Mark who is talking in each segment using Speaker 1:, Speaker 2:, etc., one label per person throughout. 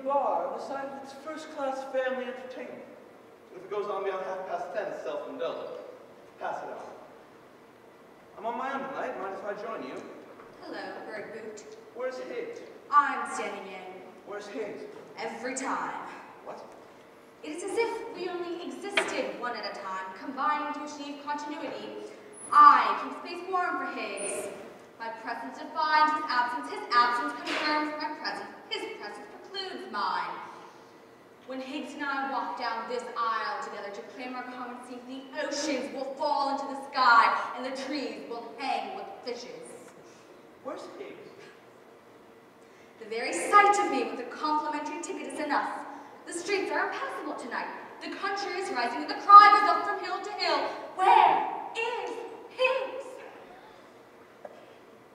Speaker 1: bar decided it's first-class family entertainment.
Speaker 2: If it goes on beyond 10:30, it's self-indulgent. Pass it on.
Speaker 1: I'm on my own tonight. Mind if I join you?
Speaker 3: Hello, bird boot.
Speaker 1: Where's Higgs?
Speaker 3: I'm standing in.
Speaker 1: Where's Higgs?
Speaker 3: Every time.
Speaker 1: What?
Speaker 3: It is as if we only existed one at a time, combining to achieve continuity. I keep space warm for Higgs. My presence defines his absence confirms my presence, his presence precludes mine. When Higgs and I walk down this aisle together to claim our common seat, the oceans will fall into the sky and the trees will hang with fishes.
Speaker 1: Where's Higgs?
Speaker 3: The very sight of me with a complimentary ticket is enough. The streets are impassable tonight. The country is rising and the cry goes up from hill to hill. Where is Higgs?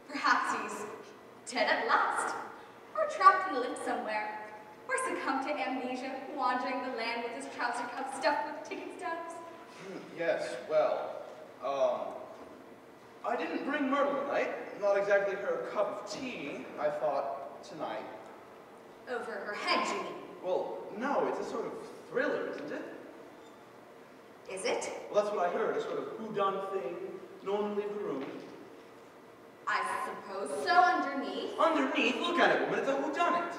Speaker 3: Perhaps he's dead at last, or trapped in a lift somewhere, or succumbed to amnesia, wandering the land with his trouser cuffs stuffed with ticket stubs.
Speaker 2: Yes, well, I didn't bring Myrtle tonight. Not exactly her cup of tea, I thought, tonight.
Speaker 3: Over her head, you mean?
Speaker 2: Well, no, it's a sort of thriller, isn't it?
Speaker 3: Is it?
Speaker 2: Well, that's what I heard, a sort of whodunit thing. No one will leave the room.
Speaker 3: I suppose so, underneath.
Speaker 2: Underneath? Look at it, woman, it's a whodunit.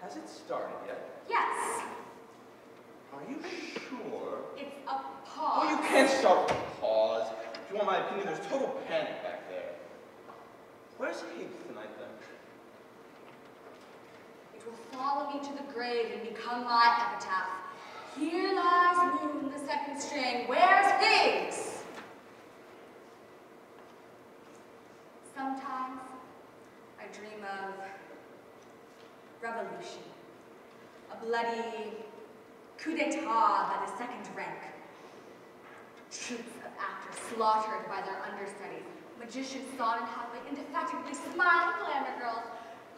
Speaker 2: Has it started yet?
Speaker 3: Yes.
Speaker 2: Are you sure?
Speaker 3: It's a pause.
Speaker 2: Oh, you can't start with a pause. If you want my opinion, there's total panic back there. Where's Higgs tonight, then?
Speaker 3: It will follow me to the grave and become my epitaph. Here lies Moon, the second string. Where's Higgs? Sometimes I dream of revolution, a bloody coup d'etat by the second rank. Troops of actors slaughtered by their understudies, magicians sawn in halfway, indefatigably smiling glamour girls,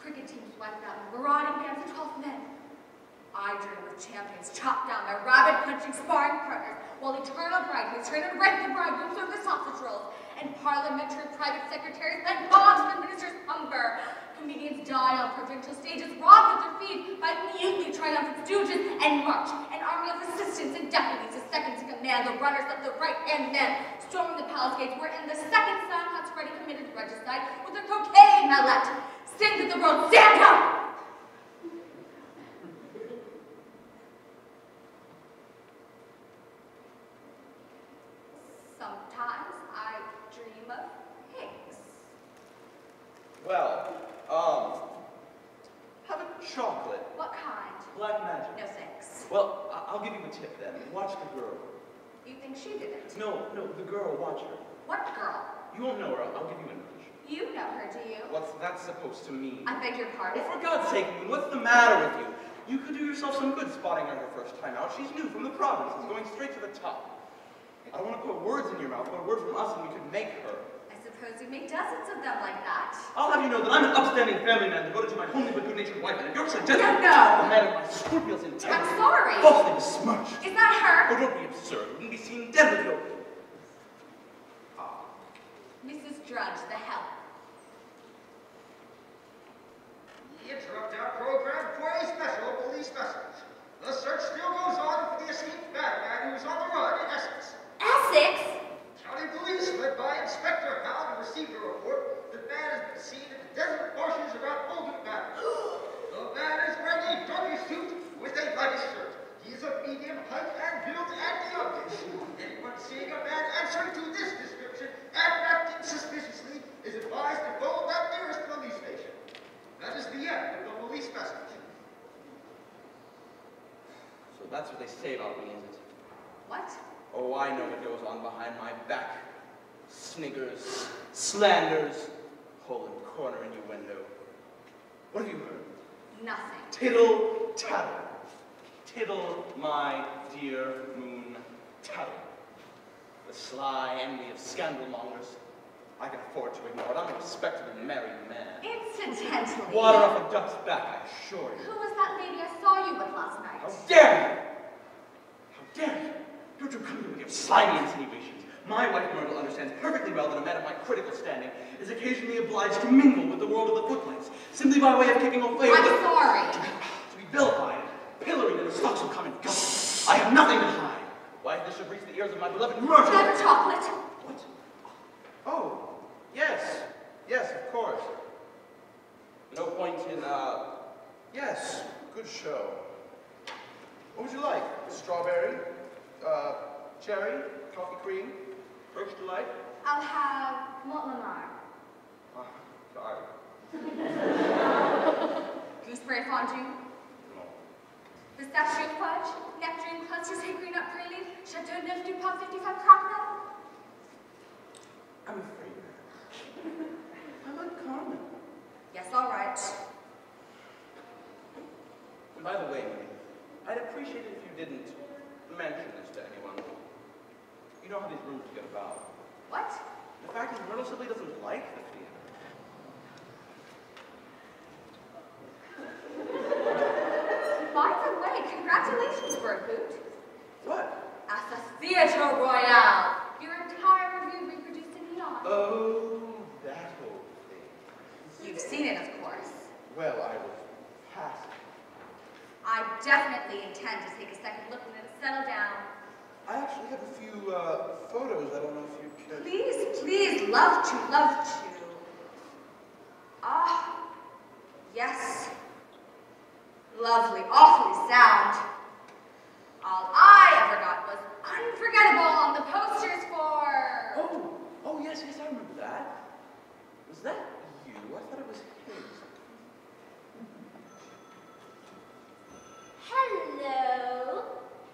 Speaker 3: cricket teams wiped out, marauding bands of 12 men. I dream of champions chopped down by rabid punching sparring partners, while eternal bridesmaids train and rape the bridegroom through the sausage rolls, and parliamentary private secretaries let bombs the minister's hunger. Comedians die on provincial stages, robbed of their feet by mutely triumphant stooges, and march, an army of assistants and deputies, the seconds in command, the runners of the right-hand men, storming the palace gates, wherein the second son has already committed regicide with a cocaine mallet. Sing that the world stand up! Sometimes I dream of Higgs.
Speaker 2: Well, have a chocolate.
Speaker 3: What kind?
Speaker 2: Black magic.
Speaker 3: No thanks.
Speaker 2: Well, I'll give you a tip then. Watch the girl.
Speaker 3: You think she did it?
Speaker 2: No, the girl. Watch her.
Speaker 3: What girl?
Speaker 2: You won't know her. I'll give you a nudge.
Speaker 3: You know her, do you?
Speaker 2: What's that supposed to mean?
Speaker 3: I beg your pardon?
Speaker 2: Well, for God's sake, Moon, what's the matter with you? You could do yourself some good spotting her first time out. She's new from the provinces, going straight to the top. I don't want to put words in your mouth, but a word from us and we could make her.
Speaker 3: I suppose you make dozens of them like that.
Speaker 2: I'll have you know that I'm an upstanding family man devoted to my homely but good-natured wife, and if you're suggesting
Speaker 3: No.
Speaker 2: a man of my scrupulous integrity,
Speaker 3: I'm sorry.
Speaker 2: falsely besmirched.
Speaker 3: Is that her?
Speaker 2: Oh, don't be absurd. You wouldn't be seen dead with your...
Speaker 3: Mrs. Drudge, the help.
Speaker 4: We interrupt our program for a special police message. The search still goes on for the escaped madman who is on the run in Essex.
Speaker 3: Essex?
Speaker 4: County police, led by Inspector Hound, have received a report that man has been seen in the desert marshes around Oldham Manor. The man is wearing a darky suit with a light shirt. He is of medium height and build and youngish. Anyone seeing a man answering to this description and acting suspiciously is advised to follow that nearest police station. That is the end of the police message.
Speaker 2: So that's what they say about me, is it?
Speaker 3: What?
Speaker 2: Oh, I know what goes on behind my back. Sniggers, slanders, hole and corner innuendo. What have you heard?
Speaker 3: Nothing.
Speaker 2: Tittle, tattle. Tittle, my dear Moon, tattle. The sly envy of scandalmongers. I can afford to ignore it. I'm a respectable married man.
Speaker 3: Incidentally.
Speaker 2: Water off a duck's back, I assure you.
Speaker 3: Who was that lady I saw you with last night?
Speaker 2: How dare you! How dare you! Don't you come here with your slimy insinuations. My wife Myrtle understands perfectly well that a man of my critical standing is occasionally obliged to mingle with the world of the footlights, simply by way of kicking off favor.
Speaker 3: I'm sorry.
Speaker 2: To be vilified, pilloried in the stocks of common guilt. I have nothing to hide. Why this should reach the ears of my beloved Myrtle?
Speaker 3: Can I have a chocolate?
Speaker 2: What?
Speaker 1: Oh, yes. Yes, of course. No point in, yes, good show. What would you like? Strawberry? Cherry? Coffee cream? Birch delight?
Speaker 3: I'll have Montlamar.
Speaker 1: Sorry.
Speaker 3: Gooseberry fondue.
Speaker 1: No.
Speaker 3: Pistachio fudge. Nectarine clusters, hickory nut praline. Chateau Neuf du Pape 55 crocodile.
Speaker 1: I'm afraid not. I like Carmen.
Speaker 3: Yes, all right.
Speaker 1: And by the way, I'd appreciate it if you didn't mention this to anyone. You know how these rumors get about.
Speaker 3: What?
Speaker 1: The fact is, Myrtle simply doesn't like the theater.
Speaker 3: By the way, congratulations, Birdboot.
Speaker 1: What?
Speaker 3: At the Theatre Royale. Your entire review reproduced in neon.
Speaker 1: Oh, that whole thing.
Speaker 3: You've seen it, of course.
Speaker 1: Well, I was passive.
Speaker 3: I definitely intend to take a second look when it's settled down.
Speaker 1: I actually have a few photos. I don't know if you could.
Speaker 3: Please, love to. Ah, yes. Lovely, awfully sound. All I ever got was unforgettable on the posters for...
Speaker 1: Oh, yes, I remember that. Was that you? I thought it was his.
Speaker 5: Hello,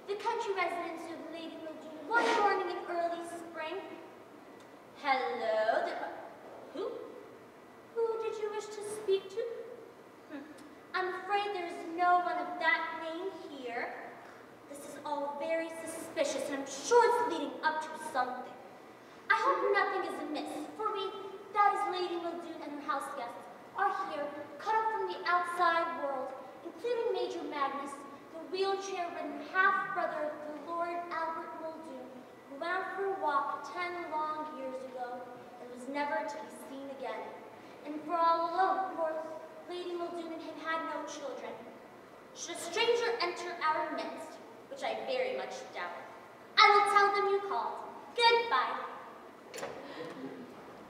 Speaker 5: the country residents of Lady Muldoon, one morning in early spring. Hello, who? Who did you wish to speak to? I'm afraid there's no one of that name here. This is all very suspicious, and I'm sure it's leading up to something. I hope nothing is amiss, for we, that is Lady Muldoon and her house guests, are here, cut off from the outside world, including Major Magnus, the wheelchair-ridden half-brother of the Lord Albert Muldoon, who went out for a walk 10 long years ago and was never to be seen again. And for all alone, poor Lady Muldoon and him had no children. Should a stranger enter our midst, which I very much doubt, I will tell them you called. Goodbye.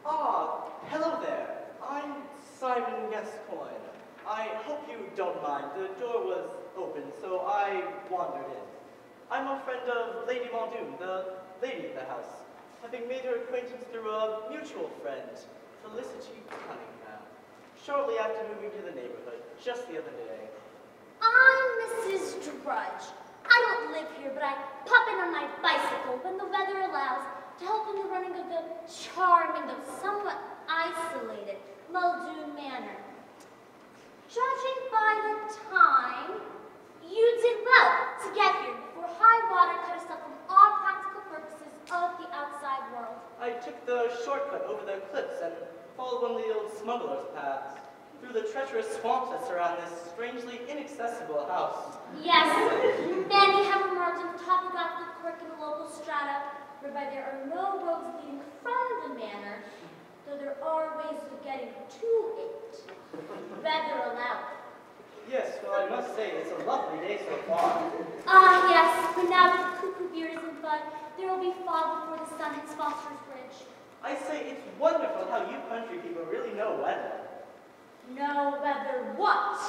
Speaker 6: Ah, hello there. I'm Simon Gascoigne. I hope you don't mind. The door was open, so I wandered in. I'm a friend of Lady Muldoon, the lady of the house, having made her acquaintance through a mutual friend, Felicity Cunningham, shortly after moving to the neighborhood, just the other day.
Speaker 5: I'm Mrs. Drudge. I don't live here, but I pop in on my bicycle when the weather allows to help in the running of the charming, though somewhat isolated, Muldoon Manor. Judging by the time, you did well to get here before high water cut us off from all practical purposes of the outside world.
Speaker 6: I took the shortcut over the cliffs and followed one of the old smugglers' paths through the treacherous swamps that surround this strangely inaccessible house.
Speaker 5: Yes, many have remarked on the topographical quirk in the local strata, whereby there are no roads leading from the manor, though there are ways of getting to it. Weather allowed.
Speaker 6: Yes, well, I must say, it's a lovely day so far.
Speaker 5: Ah, yes, but now that the cuckoo beard is in bud, there will be fog before the sun hits Foster's Bridge.
Speaker 6: I say, it's wonderful how you country people really know weather.
Speaker 5: No weather what?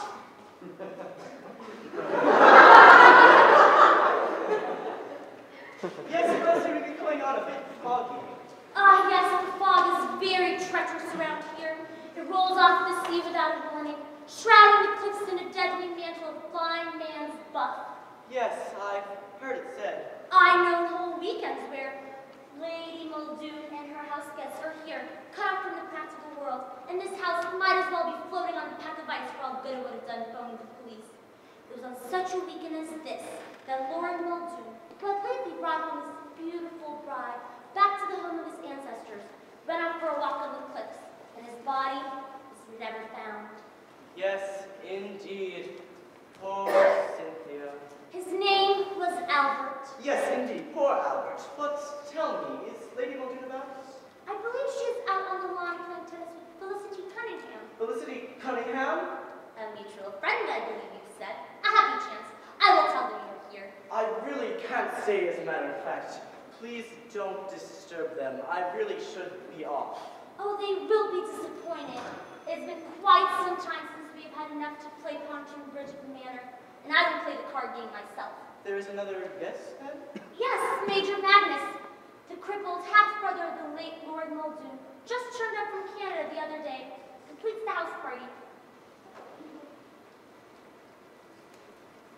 Speaker 6: Yes, it does seem to be going on a bit foggy.
Speaker 5: Ah, yes, the fog is very treacherous around here. It rolls off the sea without a warning, shrouding the cliffs in a deadly mantle of blind man's buff.
Speaker 6: Yes, I've heard it said.
Speaker 5: I know whole weekends where Lady Muldoon and her house guests are here, cut off from the practical world, and this house might as well be floating on a pack of ice for all good it would have done phoning the police. It was on such a weekend as this that Lord Muldoon, who had lately brought home his beautiful bride back to the home of his ancestors, went out for a walk on the cliffs, and his body was never found.
Speaker 6: Yes, indeed. Poor Cynthia.
Speaker 5: His name was Albert.
Speaker 6: Yes, indeed, poor Albert. But tell me, is Lady Felicity Cunningham?
Speaker 5: A mutual friend, I believe you said. A happy chance. I will tell them you're here.
Speaker 6: I really can't stay, as a matter of fact. Please don't disturb them. I really should be off.
Speaker 5: Oh, they will be disappointed. It's been quite some time since we've had enough to play Pontoon Bridge at the Manor, and I don't play the card game myself.
Speaker 6: There is another guest, then?
Speaker 5: Yes, Major Magnus, the crippled half-brother of the late Lord Muldoon, just turned up from Canada the other day. Completes the house party.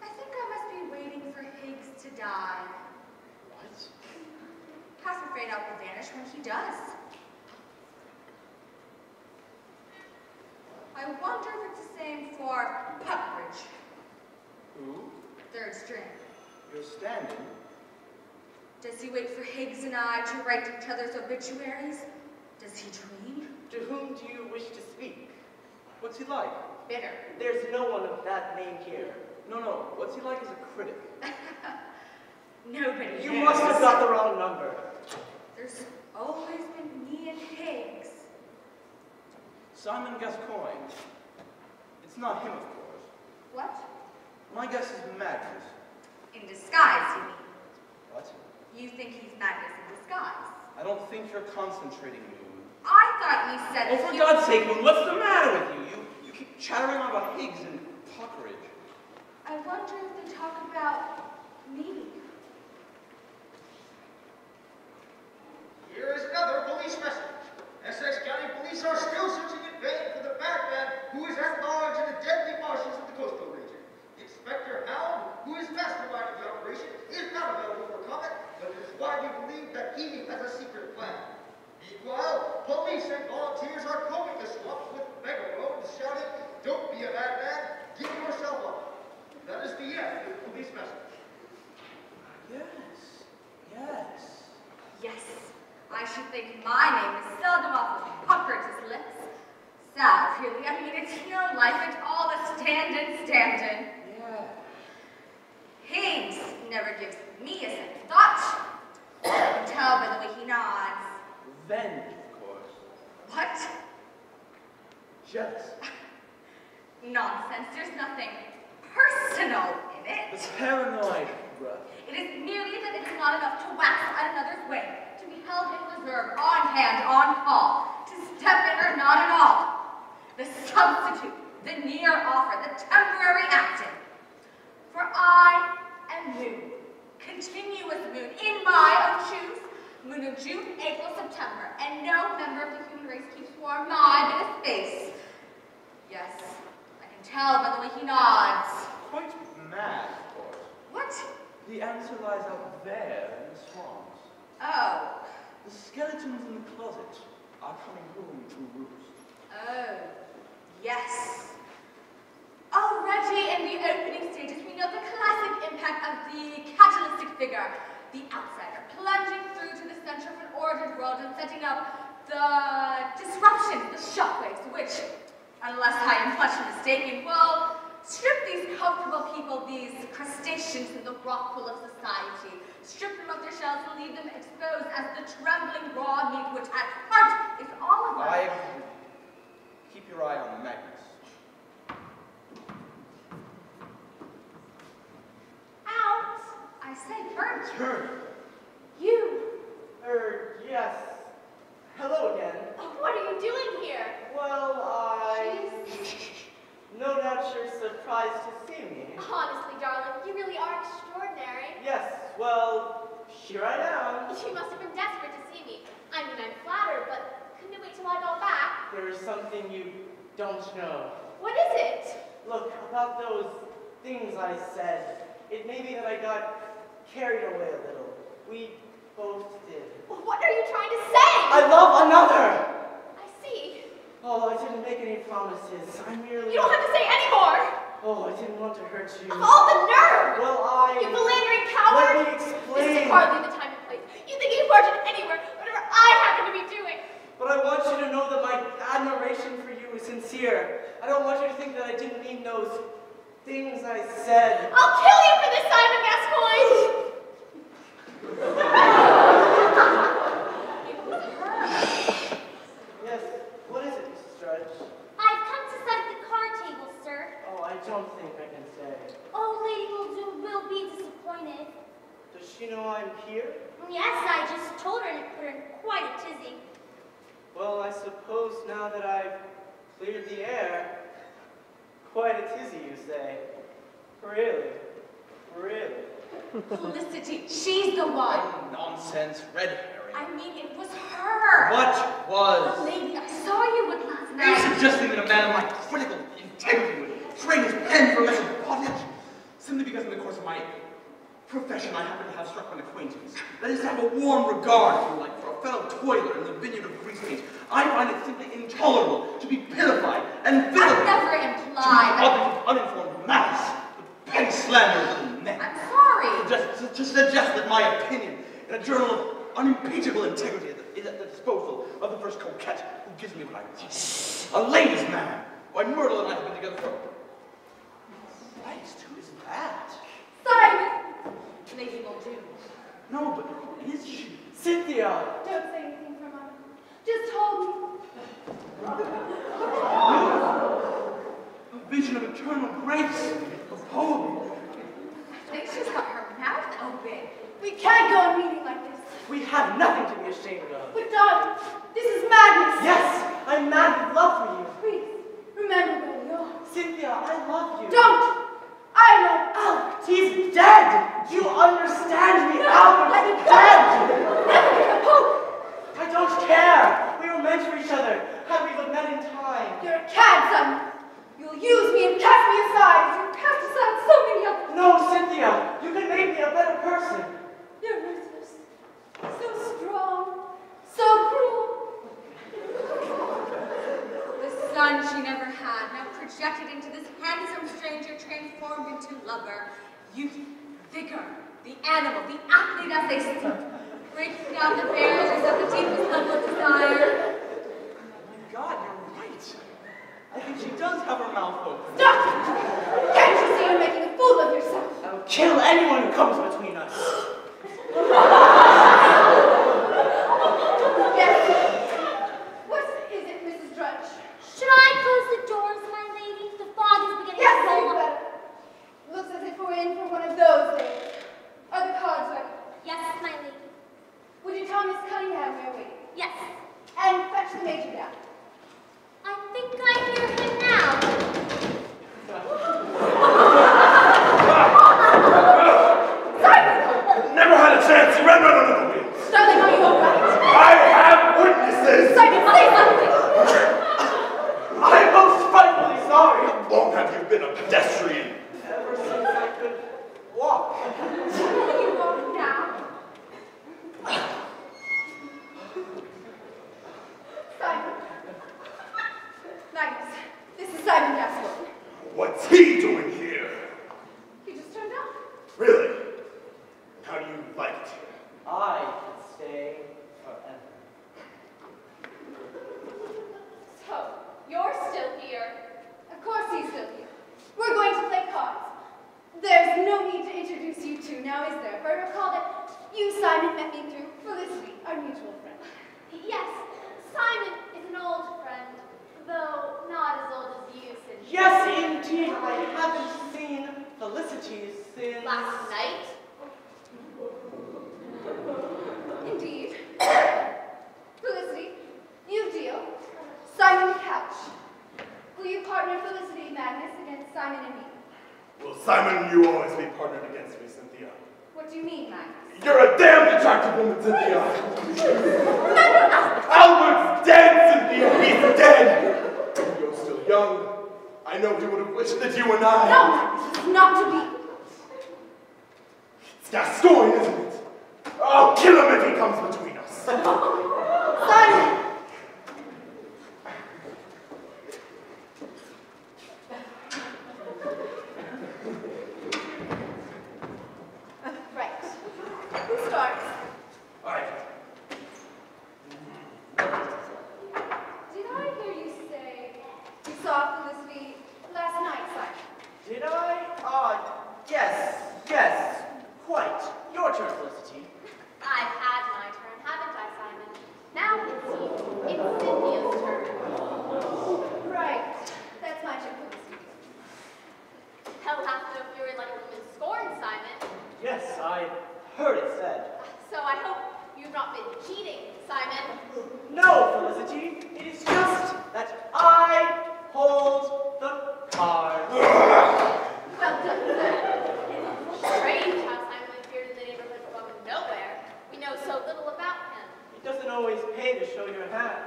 Speaker 3: I think I must be waiting for Higgs to die.
Speaker 6: What?
Speaker 3: Half afraid I will vanish when he does. I wonder if it's the same for Puckbridge,
Speaker 2: Who?
Speaker 3: third string.
Speaker 2: You're standing.
Speaker 3: Does he wait for Higgs and I to write each other's obituaries? Does he dream?
Speaker 6: To whom do you wish to speak?
Speaker 2: What's he like?
Speaker 3: Bitter.
Speaker 6: There's no one of that name here.
Speaker 2: No. What's he like as a critic?
Speaker 3: Nobody
Speaker 6: You
Speaker 3: knows.
Speaker 6: must have got the wrong number.
Speaker 3: There's always been me and Higgs.
Speaker 2: Simon Gascoigne. It's not him, of course.
Speaker 3: What?
Speaker 2: My guess is Magnus.
Speaker 3: In disguise, you mean?
Speaker 2: What?
Speaker 3: You think he's Magnus in disguise?
Speaker 2: I don't think you're concentrating, Moon.
Speaker 3: I thought you said
Speaker 2: Oh,
Speaker 3: that
Speaker 2: for
Speaker 3: you...
Speaker 2: God's sake, Moon, what's the matter with you? You keep chattering on about Higgs and Puckridge.
Speaker 3: I wonder if they talk about me.
Speaker 4: Here is another police message. Essex County Police are still searching in vain for the madman who is at large in the deadly marshes of the coastal region. Inspector Hound, who is mastermind of the operation, is not available for comment, but it is widely believed that he has a secret plan. Meanwhile, police and volunteers are combing the swamps with megaphones shouting, "Don't be a madman, give yourself up." That is the end of the police message.
Speaker 2: Yes.
Speaker 3: Yes, I should think my name is seldom off of Puckridge's lips. Sad, really. I mean, it's no life at all, the Stanton.
Speaker 2: Yeah.
Speaker 3: Higgs never gives me a second thought. I can tell by the way he nods.
Speaker 2: Revenge, of course.
Speaker 3: What?
Speaker 2: Jealous.
Speaker 3: Nonsense. There's nothing personal in it.
Speaker 2: It's paranoid, bruh.
Speaker 3: It is merely that it is not enough to wax at another's way, to be held in reserve, on hand, on call, to step in or not at all. The substitute, the near offer, the temporary acting. For I am Moon, continuous Moon, in my own shoes, Moon of June, April, September, and no member of the human race keeps warm my bit of space. Yes, I can tell by the way he nods.
Speaker 2: Quite mad, of course.
Speaker 3: What?
Speaker 2: The answer lies out there in the swamps.
Speaker 3: Oh.
Speaker 2: The skeletons in the closet are coming home to roost.
Speaker 3: Oh, yes. Already in the opening stages, we know the classic impact of the catalytic figure, the outsider, plunging through to the center of an ordered world and setting up the disruption, the shockwaves, which, unless I am much mistaken, will strip these comfortable people, these crustaceans in the rock pool of society, strip them of their shells and leave them exposed as the trembling raw meat which at heart is all of us.
Speaker 2: I agree. Keep your eye on Magnus.
Speaker 3: Out! I say, Bert.
Speaker 2: Turn.
Speaker 3: You.
Speaker 6: Yes. Hello again.
Speaker 5: What are you doing here?
Speaker 6: Well, no doubt you're surprised to see me.
Speaker 5: Honestly, darling, you really are extraordinary.
Speaker 6: Yes, well, here I am.
Speaker 5: You must have been desperate to see me. I mean, I'm flattered, but couldn't you wait till I got back?
Speaker 6: There is something you don't know.
Speaker 5: What is it?
Speaker 6: Look, about those things I said, it may be that I got carried away a little. We both did.
Speaker 5: What are you trying to say?
Speaker 6: I love another!
Speaker 5: I see.
Speaker 6: Oh, I didn't make any promises. I merely...
Speaker 5: You don't have to say any more.
Speaker 6: Oh, I didn't want to hurt you.
Speaker 5: Of all the nerve!
Speaker 6: Well,
Speaker 5: You philandering coward!
Speaker 6: Let me
Speaker 5: This
Speaker 6: explain.
Speaker 5: is hardly the time and place. You think you barge in anywhere, whatever I happen to be doing.
Speaker 6: But I want you to know that my admiration for you is sincere. I don't want you to think that I didn't mean those things I said.
Speaker 5: I'll kill you for this, Simon Gascoigne!
Speaker 6: Yes, what is it, Mrs. Drudge?
Speaker 5: I've come
Speaker 6: don't think I can stay.
Speaker 5: Oh, Lady Muldoon will be disappointed.
Speaker 6: Does she know I'm here?
Speaker 5: Yes, I just told her and it put her in quite a tizzy.
Speaker 6: Well, I suppose now that I've cleared the air, quite a tizzy, you say? Really? Really?
Speaker 3: Felicity, she's the one.
Speaker 2: Nonsense, red herring.
Speaker 3: I mean, it was her.
Speaker 2: What
Speaker 3: The
Speaker 2: was?
Speaker 3: lady I saw you with last
Speaker 2: Are you
Speaker 3: night.
Speaker 2: suggesting that a man of my critical integrity would trade his pen for mental pottage? Simply because in the course of my profession I happen to have struck an acquaintance. That is to have a warm regard, if you like, for a fellow toiler in the vineyard of grease paint. I find it simply intolerable to be vilified and
Speaker 3: I
Speaker 2: vilified.
Speaker 3: never
Speaker 2: To
Speaker 3: implied.
Speaker 2: be others of uninformed malice, the petty slander of little men.
Speaker 3: I'm sorry.
Speaker 2: To suggest that my opinion in a journal of unimpeachable integrity is at the disposal of the first coquette who gives me what I want. A ladies' man. Why, Myrtle and I have been together for... Christ, who is that?
Speaker 3: Simon! Lady Muldoon.
Speaker 2: No, but who is she?
Speaker 6: Cynthia!
Speaker 3: Don't say anything for a moment. Just hold me.
Speaker 2: A vision of eternal grace, of hope.
Speaker 3: I think she's got her mouth open. We can't go on meeting like this.
Speaker 6: We have nothing to be ashamed of.
Speaker 3: But darling, this is madness.
Speaker 6: Yes, I'm mad with love for you.
Speaker 3: Please, remember where we are.
Speaker 6: Cynthia, I love you.
Speaker 3: Don't! I love Albert.
Speaker 6: He's dead! You understand me?
Speaker 3: No,
Speaker 6: Albert's
Speaker 3: let me go.
Speaker 6: dead!
Speaker 3: Never give up hope.
Speaker 6: I don't care! We were meant for each other. Had we but met in time.
Speaker 3: You're a cad, Simon. You'll use me and cast me aside as you cast aside so many others.
Speaker 6: No, Cynthia! You can make me a better person.
Speaker 3: You're ruthless. So strong. So cruel. The son she never had, now projected into this handsome stranger transformed into lover. Youth, vigor, the animal, the athlete as they seek, breaking down the barriers of the deepest level of desire.
Speaker 2: Oh my God, you're right. I think she does have her mouth open.
Speaker 3: Stop! Can't you see you're making a fool of yourself?
Speaker 6: I will kill anyone who comes between us.
Speaker 3: Yes. What is it, Mrs. Drudge?
Speaker 5: Should I close the doors, my lady? The fog is beginning
Speaker 3: Yes,
Speaker 5: to roll
Speaker 3: you
Speaker 5: up.
Speaker 3: better. Looks as if we're in for one of those days. Are the cards ready?
Speaker 5: Yes, my lady.
Speaker 3: Would you tell Miss Cunningham we're waiting?
Speaker 5: Yes.
Speaker 3: And fetch the major down.
Speaker 5: I think I hear him now.
Speaker 3: Simon!
Speaker 7: Never had a chance. You ran right under the wheels.
Speaker 3: Darling, are you all right?
Speaker 7: I have witnesses.
Speaker 3: Simon, say something!
Speaker 6: I'm most frightfully sorry.
Speaker 7: How long have you been a pedestrian?
Speaker 6: Ever since I could walk.
Speaker 3: Can you walk now? Simon. Magnus, this is Simon Gascoigne.
Speaker 7: What's he doing here?
Speaker 3: He just turned up.
Speaker 7: Really? How do you like it here?
Speaker 6: I can stay forever.
Speaker 3: So, you're still here. Of course he's still here. We're going to play cards. There's no need to introduce you two now, is there? For I recall that you, Simon, met me through Felicity, our mutual friend.
Speaker 5: Yes, Simon is an old friend, though not as old as you, Cynthia.
Speaker 6: Yes, indeed. I haven't seen Felicity since...
Speaker 5: Last night?
Speaker 3: Indeed. Felicity, you deal. Simon the couch. Will you partner Felicity Magnus against Simon and me?
Speaker 7: Will Simon and you always be partnered against me, Cynthia?
Speaker 3: What do you mean, Magnus?
Speaker 7: You're a damned attractive woman, Cynthia. Albert's dead, Cynthia. He's dead. You're still young. I know he would have wished that you and I...
Speaker 3: No, Magnus, this is not to be.
Speaker 7: It's Gascoigne, isn't it? I'll kill him if he comes between us.
Speaker 3: Simon! Right. Who starts?
Speaker 2: All right.
Speaker 3: Did I hear you say you saw Felicity last night, Simon?
Speaker 6: Did I? Yes, quite. Your turn, Felicity.
Speaker 5: I've had my turn, haven't I, Simon? Now it's Cynthia's turn.
Speaker 3: Right. That's my turn, Felicity.
Speaker 5: Hell has no fury like a woman scorned, Simon.
Speaker 6: Yes, I heard it said.
Speaker 5: So I hope you've not been cheating, Simon.
Speaker 6: No, Felicity. It is just that I hold the cards.
Speaker 5: Well done, sir. It's strange how Simon appeared in the neighborhood from nowhere. We know so little about him.
Speaker 6: It doesn't always pay to show your hand.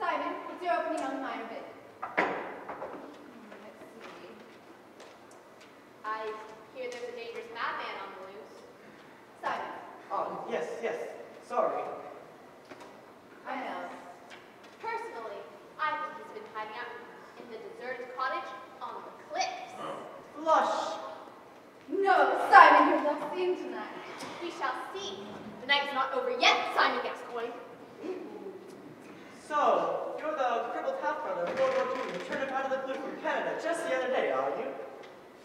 Speaker 3: Simon, what's your opening on the minor bid? Let's see.
Speaker 5: I hear there's a dangerous madman on the loose.
Speaker 3: Simon.
Speaker 6: Oh, yes. Sorry.
Speaker 3: I know.
Speaker 5: Personally, I think he's been hiding out in the deserted cottage on the cliffs.
Speaker 6: Flush.
Speaker 3: No, Simon, you're locked in tonight.
Speaker 5: We shall see. The night's not over yet, Simon Gascoigne.
Speaker 6: So, you're the crippled half-brother of World War II who turned out of the blue from Canada just the other day, are you?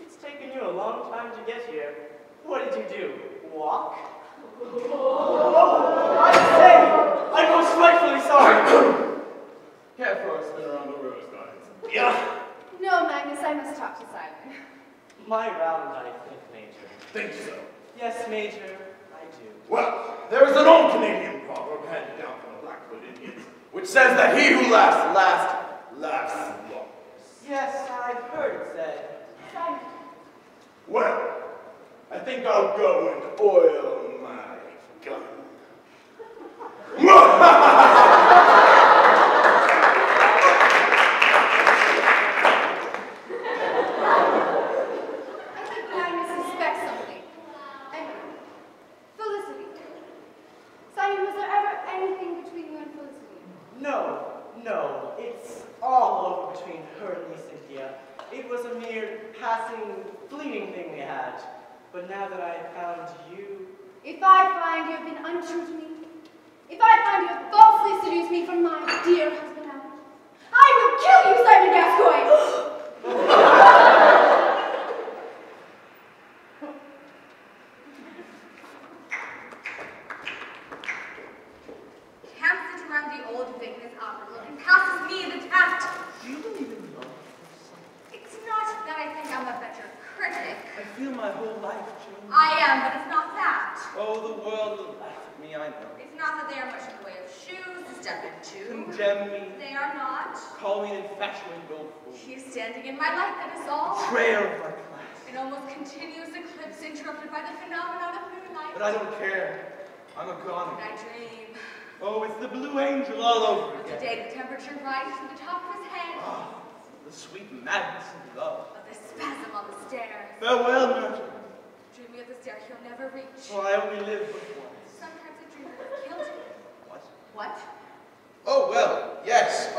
Speaker 6: It's taken you a long time to get here. What did you do? Walk? Oh, I say! I'm most frightfully sorry!
Speaker 7: Care for a spin around the rose gardens.
Speaker 6: Yeah.
Speaker 3: No, Magnus, I must talk to Simon.
Speaker 6: My round, I think, Major.
Speaker 7: Think so.
Speaker 6: Yes, Major, I do.
Speaker 7: Well, there is an old Canadian proverb handed down from the Blackfoot Indians, which says that he who laughs laughs longest.
Speaker 6: Yes, I've heard it said.
Speaker 3: Simon.
Speaker 7: Well, I think I'll go and oil my gun.
Speaker 3: I think Magnus suspects something. And Felicity. Simon, was there ever anything between you and Felicity?
Speaker 6: No. It's all over between her and me, Cynthia. It was a mere passing, fleeting thing we had. But now that I have found you...
Speaker 3: If I find you have been untrue to me, if I find you have falsely seduced me from my dear husband Hound, I will kill you, Simon Gascoigne!
Speaker 8: Can't sit around the old vagrant opera and passes me the taft.
Speaker 1: Do you believe in love?
Speaker 8: It's not that I think I'm a better critic.
Speaker 1: I feel my whole life changed.
Speaker 8: I am, but it's not that.
Speaker 1: Oh, the world will laugh at me, I know.
Speaker 8: It's not that they are much in the way of shoes to step into.
Speaker 1: Condemn me.
Speaker 8: They are not.
Speaker 1: Call me an infatuated old fool.
Speaker 8: He is standing in my light, that is all.
Speaker 1: Betrayer of my class.
Speaker 8: An almost continuous eclipse interrupted by the phenomenon of moonlight.
Speaker 1: But I don't care. I'm a goner.
Speaker 8: And I dream.
Speaker 1: Oh, it's the blue angel all over
Speaker 8: Of the
Speaker 1: again.
Speaker 8: day the temperature rises to the top of his head.
Speaker 1: Ah, the sweet madness of love.
Speaker 8: Of the spasm on the stairs.
Speaker 1: Farewell, Myrtle.
Speaker 8: Dreaming of the stair he'll never reach.
Speaker 1: For I only live but once.
Speaker 8: Sometimes I dream that he killed him.
Speaker 1: What?
Speaker 8: What?
Speaker 1: Oh, well, yes,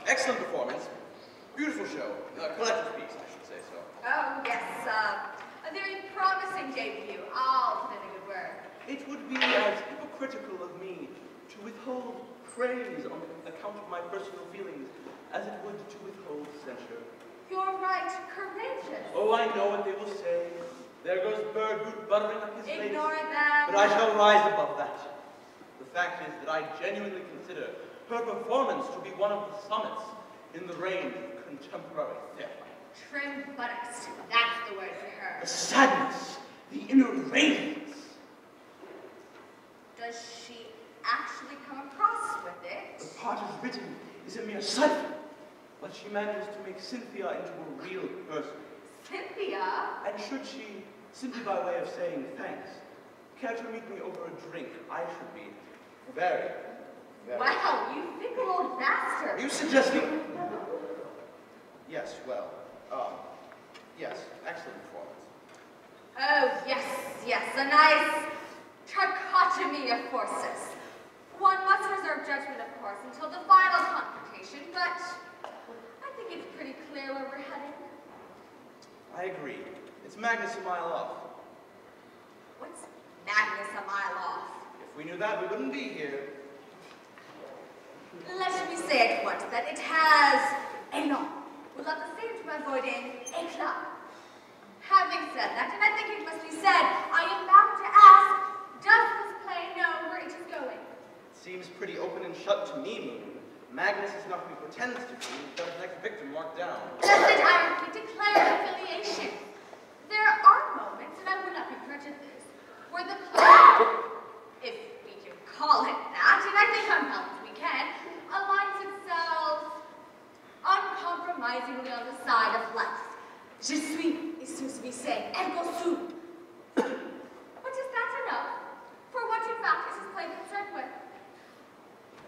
Speaker 1: excellent performance. Beautiful show. Collective piece, I should say so.
Speaker 8: Oh, yes, a very promising debut. I'll put in a good word.
Speaker 1: It would be as hypocritical of me to withhold praise on account of my personal feelings as it would to withhold censure.
Speaker 8: You're right, courageous.
Speaker 1: Oh, I know what they will say. There goes Birdroot buttering up his face.
Speaker 8: Ignore them.
Speaker 1: But I shall rise above that. The fact is that I genuinely consider her performance to be one of the summits in the range of contemporary theater.
Speaker 8: Trim buttocks. That's the word for her.
Speaker 1: The sadness, the inner radiance.
Speaker 8: Does she actually come across with it?
Speaker 1: The part is written is a mere cipher, but she manages to make Cynthia into a real person.
Speaker 8: Cynthia?
Speaker 1: And should she, simply by way of saying thanks, care to meet me over a drink, I should be very.
Speaker 8: Wow, you fickle old bastard.
Speaker 1: Are you suggesting? Yes, well, yes, excellent performance.
Speaker 8: Oh, yes, a nice trichotomy of forces. One must reserve judgment, of course, until the final confrontation, but I think it's pretty clear where we're heading.
Speaker 1: I agree. It's Magnus a mile off.
Speaker 8: What's Magnus a mile off?
Speaker 1: If we knew that, we wouldn't be here.
Speaker 8: Let me say at once that it has a nom, without the same time avoiding éclat. Having said that, and I think it must be said, I am bound to ask, does this play know where it is going?
Speaker 1: It seems pretty open and shut to me, Moon.
Speaker 2: Magnus is not who he pretends to be, but his next victim marked down.
Speaker 8: Blessed irony, declare affiliation. There are moments, and I would not be prejudiced, where the play, if we can call it that, and I think on balance we can, aligns itself uncompromisingly on the side of life. Je suis, it seems to be saying, ergo sum. But is that enough for what in fact is his play concerned with?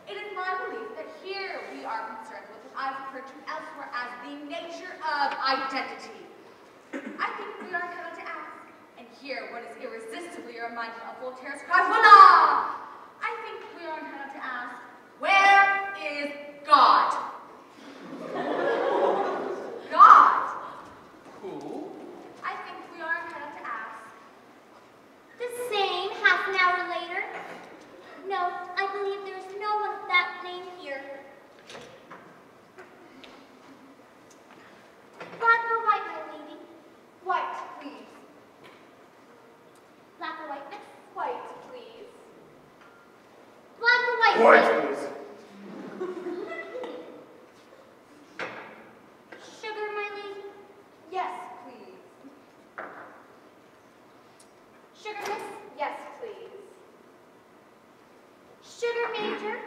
Speaker 8: It is my belief that here we are concerned with what I've referred to elsewhere as the nature of identity. I think we are entitled to ask, and here one is irresistibly reminded of Voltaire's cry, voila! I think we are entitled to ask, where is God? God?
Speaker 2: Who?
Speaker 8: I think we are entitled to ask.
Speaker 5: The same half an hour later. No, I believe there's no one of that name here. Black or white, my lady?
Speaker 8: White, please.
Speaker 5: Black or white, miss?
Speaker 8: White, please.
Speaker 5: Black or white,
Speaker 7: White,
Speaker 5: miss?
Speaker 7: please.
Speaker 5: Sugar, my lady?
Speaker 8: Yes, please.
Speaker 5: Sugar, miss?
Speaker 8: Yes, please.
Speaker 5: Sugar, major?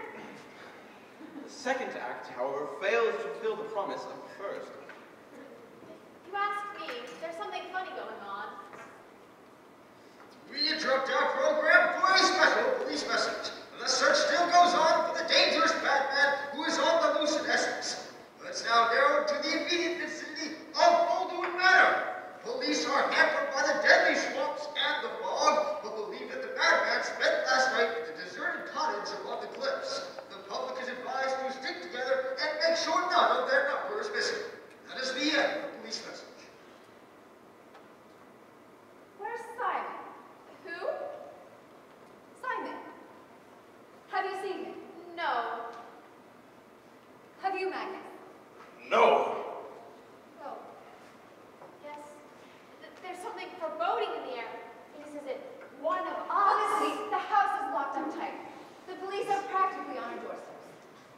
Speaker 2: The second act, however, fails to fulfill the promise of the first.
Speaker 8: You asked me. There's something funny going on.
Speaker 4: We interrupt our program for a special police message. The search still goes on for the dangerous bad man who is on the loose in Essex. Let's now narrow to the immediate vicinity of Muldoon Manor. Police are hampered by the deadly swamps and the fog, but believe that the bad man spent last night at the deserted cottage above the cliffs. The public is advised to stick together and make sure none of their number is missing. That is the end of the police message.
Speaker 8: Where's Simon? Who? Simon. Have you seen him? No. Have you, Magnus?
Speaker 7: No.
Speaker 8: Oh. Yes. There's something foreboding in the air. It is as if one of us... Honestly, the house is locked up tight. The police are practically on our doorsteps.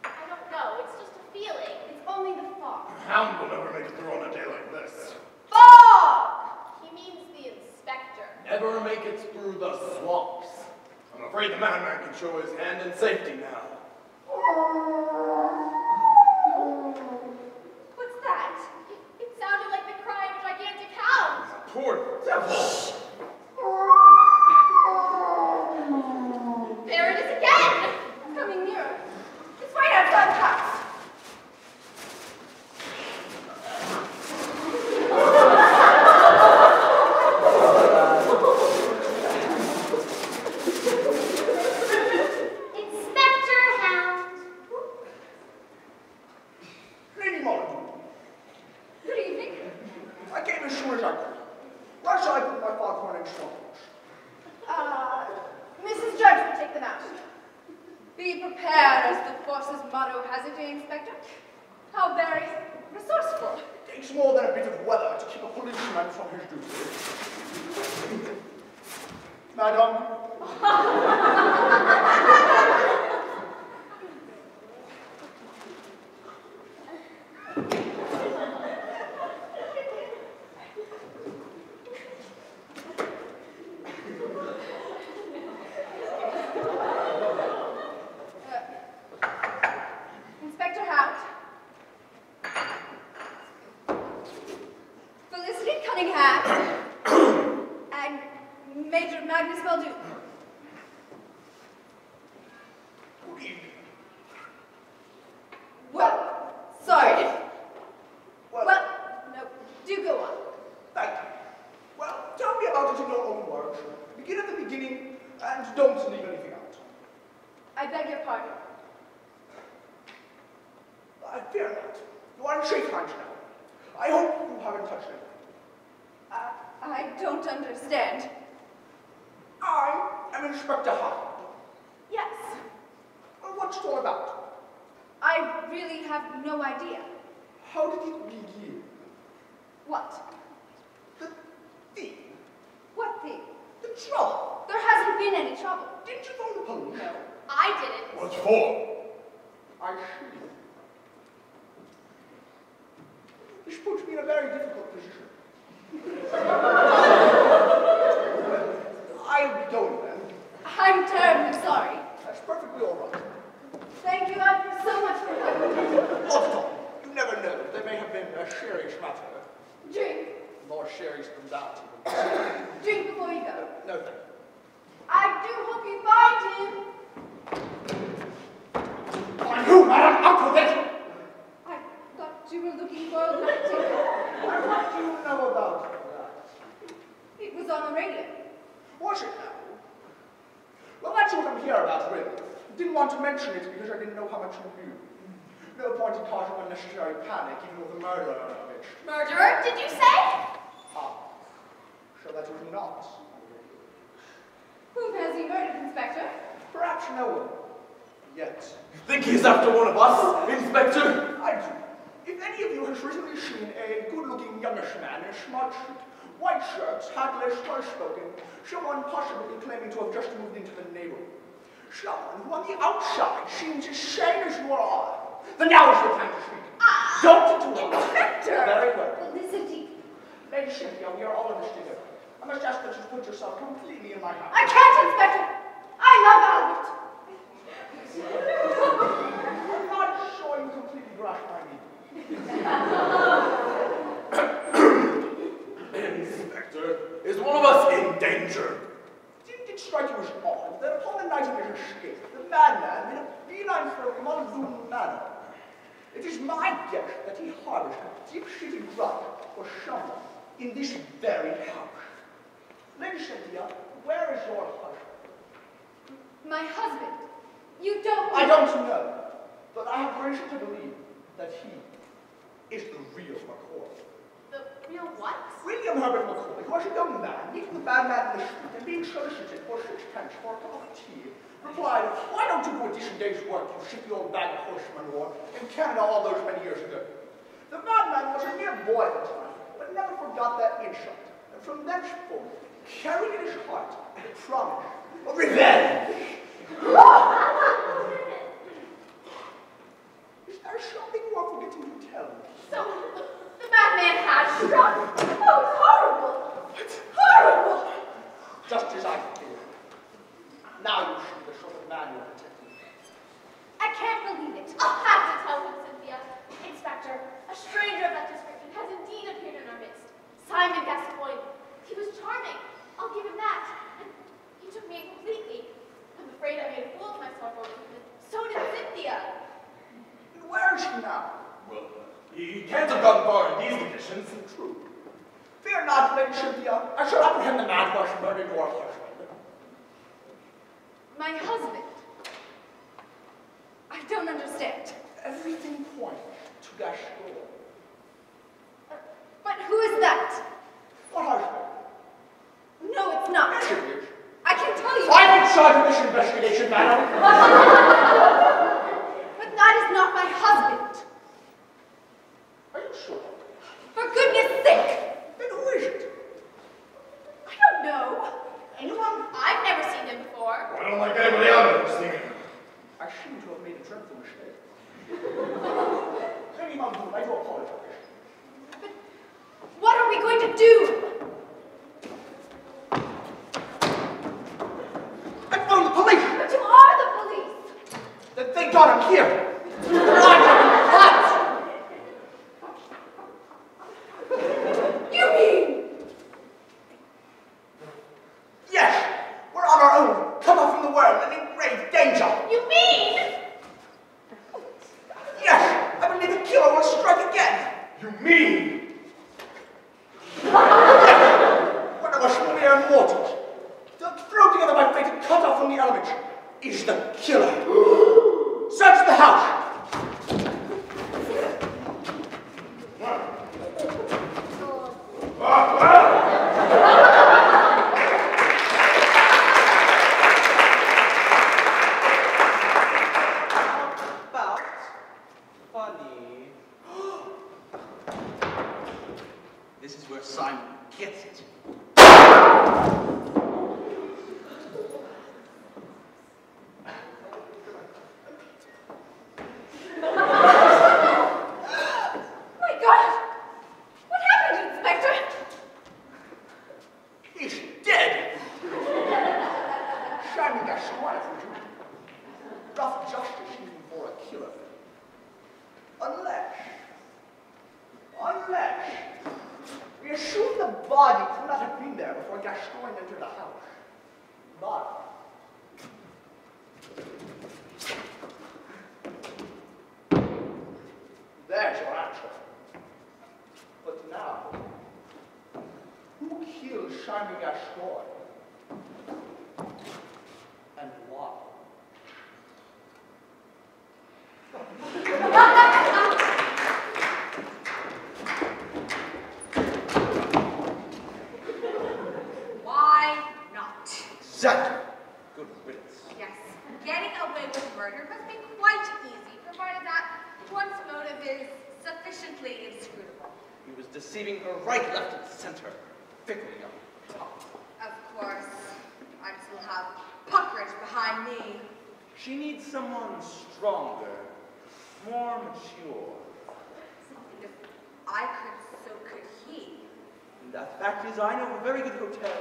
Speaker 8: I don't know. It's just a feeling. It's only the fog.
Speaker 7: Hound will never make it through on a day like this.
Speaker 8: Fog! He means the inspector.
Speaker 7: Never make it through the swamps. I'm afraid the madman can show his hand in safety now.
Speaker 8: What's that? It sounded like the cry of a gigantic hound.
Speaker 7: Poor devil!
Speaker 8: There it is again! Coming nearer. It's right outside the house.
Speaker 5: Inspector Hound.
Speaker 9: Lady Muldoon,
Speaker 8: Good evening.
Speaker 9: I came as soon as I could. Where shall I put my foghorn and stones?
Speaker 8: Mrs. Judge will take them out. Be prepared, as the force's motto has it, Inspector. How very resourceful.
Speaker 9: It takes more than a bit of weather to keep a policeman from his duty. Madam,
Speaker 8: Inspector Hound. Felicity Cunningham. And Major Magnus Muldoon.
Speaker 9: good evening.
Speaker 8: Well, sorry.
Speaker 9: Well,
Speaker 8: No, do go on.
Speaker 9: thank you. Well, tell me about it in your own words. Begin at the beginning and don't leave anything out.
Speaker 8: I beg your pardon.
Speaker 9: I fear not. You are in safe hands now. I hope you haven't touched anything.
Speaker 8: I don't understand.
Speaker 9: I am Inspector Hound.
Speaker 8: Yes,
Speaker 9: Well, what's it all about?
Speaker 8: I really have no idea.
Speaker 9: How did it begin?
Speaker 8: What?
Speaker 9: The thing.
Speaker 8: What thing?
Speaker 9: The trouble.
Speaker 8: There hasn't been any trouble.
Speaker 9: Didn't you phone the police?
Speaker 8: I didn't.
Speaker 7: What for?
Speaker 9: I see. This puts me in a very difficult position. I'll be going then.
Speaker 8: I'm terribly sorry.
Speaker 9: That's perfectly all right.
Speaker 8: Thank you ever so much for coming.
Speaker 9: Not at all. You never know. There may have been a serious matter.
Speaker 8: Drink.
Speaker 9: More serious than that.
Speaker 8: Drink before you go.
Speaker 9: No, thank you.
Speaker 8: I do hope you find him.
Speaker 9: Find who, madam? Out with it!
Speaker 8: I thought you were looking for a lefty.
Speaker 9: What do you know about that?
Speaker 8: It was on the radio.
Speaker 9: Was it now? Well, that's what I'm here about, really. Didn't want to mention it because I didn't know how much you knew. No point in causing unnecessary panic, even with the murderer of it.
Speaker 8: Murderer, did you say?
Speaker 9: Ah, so that was not.
Speaker 8: Whom has he murdered, Inspector?
Speaker 9: Perhaps no one. Yet.
Speaker 7: You think he's after one of us, Inspector?
Speaker 9: I do. If any of you has recently seen a good-looking youngish man in a smart suit, white shirts, hatless, well-spoken, someone possibly claiming to have just moved into the neighborhood, someone who on the outside seems as sane as you or I, then now is the time to speak. Don't interrupt.
Speaker 8: Inspector!
Speaker 9: Very well.
Speaker 8: Felicity.
Speaker 9: Lady Cynthia, we are all in this together. I must ask that you put yourself completely in my hands.
Speaker 8: I can't, Inspector! I love Albert!
Speaker 9: I'm not sure you completely grasp my meaning.
Speaker 7: Inspector, is one of us in danger?
Speaker 9: Didn't it strike you as odd that upon the night of his escape, the madman made a beeline for Muldoon Manor? It is my guess that he harbors a deep-seated grudge for someone in this very house. Lady Cynthia, where is your husband?
Speaker 8: My husband. You don't...
Speaker 9: I don't know, but I have reason to believe that he is the real McCoy.
Speaker 8: The real what?
Speaker 9: William Herbert McCoy, who was a young man, meeting the bad man in the street and being solicited for 6 pence for a cup of tea, replied, "Why don't you do a decent day's work, you shifty old bag of horse manure, in Canada all those many years ago?" The madman was a mere boy at the time, but never forgot that insult, and from thenceforth carried in his heart the promise of revenge. Is there something you are forgetting to tell me?
Speaker 8: So, the madman had struck? Oh, it's horrible! It's horrible!
Speaker 9: Just as I feared. Now you see the sort of man you're protecting.
Speaker 8: I can't believe it.
Speaker 5: I'll have to tell him, Cynthia. Inspector, a stranger of that description has indeed appeared in our midst. Simon Gascoigne. He was charming. I'll give him that. And he took me in completely. I'm afraid I made a fool of myself over him. So did Cynthia.
Speaker 9: And where is he now?
Speaker 7: Well, he can't have gone far in these conditions.
Speaker 9: True. Fear not, Lady Cynthia. I shall apprehend the man who has murdered your husband.
Speaker 8: My husband? I don't understand.
Speaker 9: Everything points to Gascoigne.
Speaker 8: But who is that?
Speaker 9: What husband?
Speaker 8: No, it's not.
Speaker 9: Yes, it is.
Speaker 8: I can tell you.
Speaker 9: I'm in charge of this investigation, madam.
Speaker 8: But that is not my husband.
Speaker 9: Are you sure?
Speaker 8: For goodness sake!
Speaker 9: Then who is it?
Speaker 8: I don't know.
Speaker 9: Anyone?
Speaker 5: I've never seen him before.
Speaker 7: I don't like anybody else ever seen him.
Speaker 9: I seem to have made a dreadful mistake. Lady Muldoon, I do apologize.
Speaker 8: But what are we going to do?
Speaker 9: I phoned the police!
Speaker 8: But you are the police!
Speaker 9: Then thank God I'm here! What?
Speaker 8: You mean?
Speaker 9: Yes! We're on our own, cut off from the world, and in grave danger!
Speaker 5: You mean?
Speaker 9: Yes! I believe the killer will strike again!
Speaker 7: You mean?
Speaker 9: Yes! One of us mere mortals, thrown together by fate and cut off from the elements, is the killer. Search the house!
Speaker 6: About funny.
Speaker 2: This is where Simon gets it.
Speaker 9: Yes. We assume the body could not have been there before Gascoigne entered the house. But there's your answer. But now, who killed Charmy Gascoigne? And why?
Speaker 8: Why not?
Speaker 2: Exactly. Good riddance.
Speaker 8: Yes, getting away with murder must be quite easy, provided that one's motive is sufficiently inscrutable.
Speaker 2: He was deceiving her right, left, and center. Fickle young top.
Speaker 8: Of course, I still have Puckridge behind me.
Speaker 2: She needs someone stronger, more mature.
Speaker 8: If I could, so could he.
Speaker 2: And the fact is, I know a very good hotel,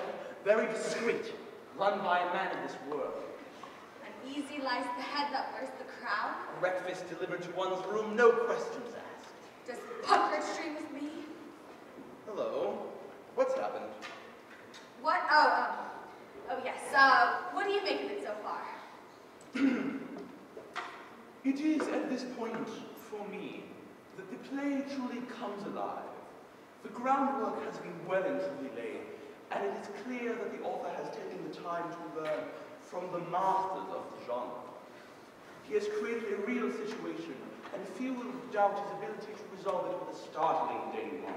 Speaker 2: very discreet, run by a man of this world.
Speaker 8: And easy lies the head that wears the crown.
Speaker 2: Breakfast delivered to one's room, no questions asked.
Speaker 8: Does Puckridge dream with me?
Speaker 2: Hello. What's happened?
Speaker 8: What? Oh yes. What do you make of it so far?
Speaker 1: It is at this point, for me, that the play truly comes alive. The groundwork has been well and truly laid, and it is clear that the author has taken the time to learn from the masters of the genre. He has created a real situation, and few will doubt his ability to resolve it with a startling denouement.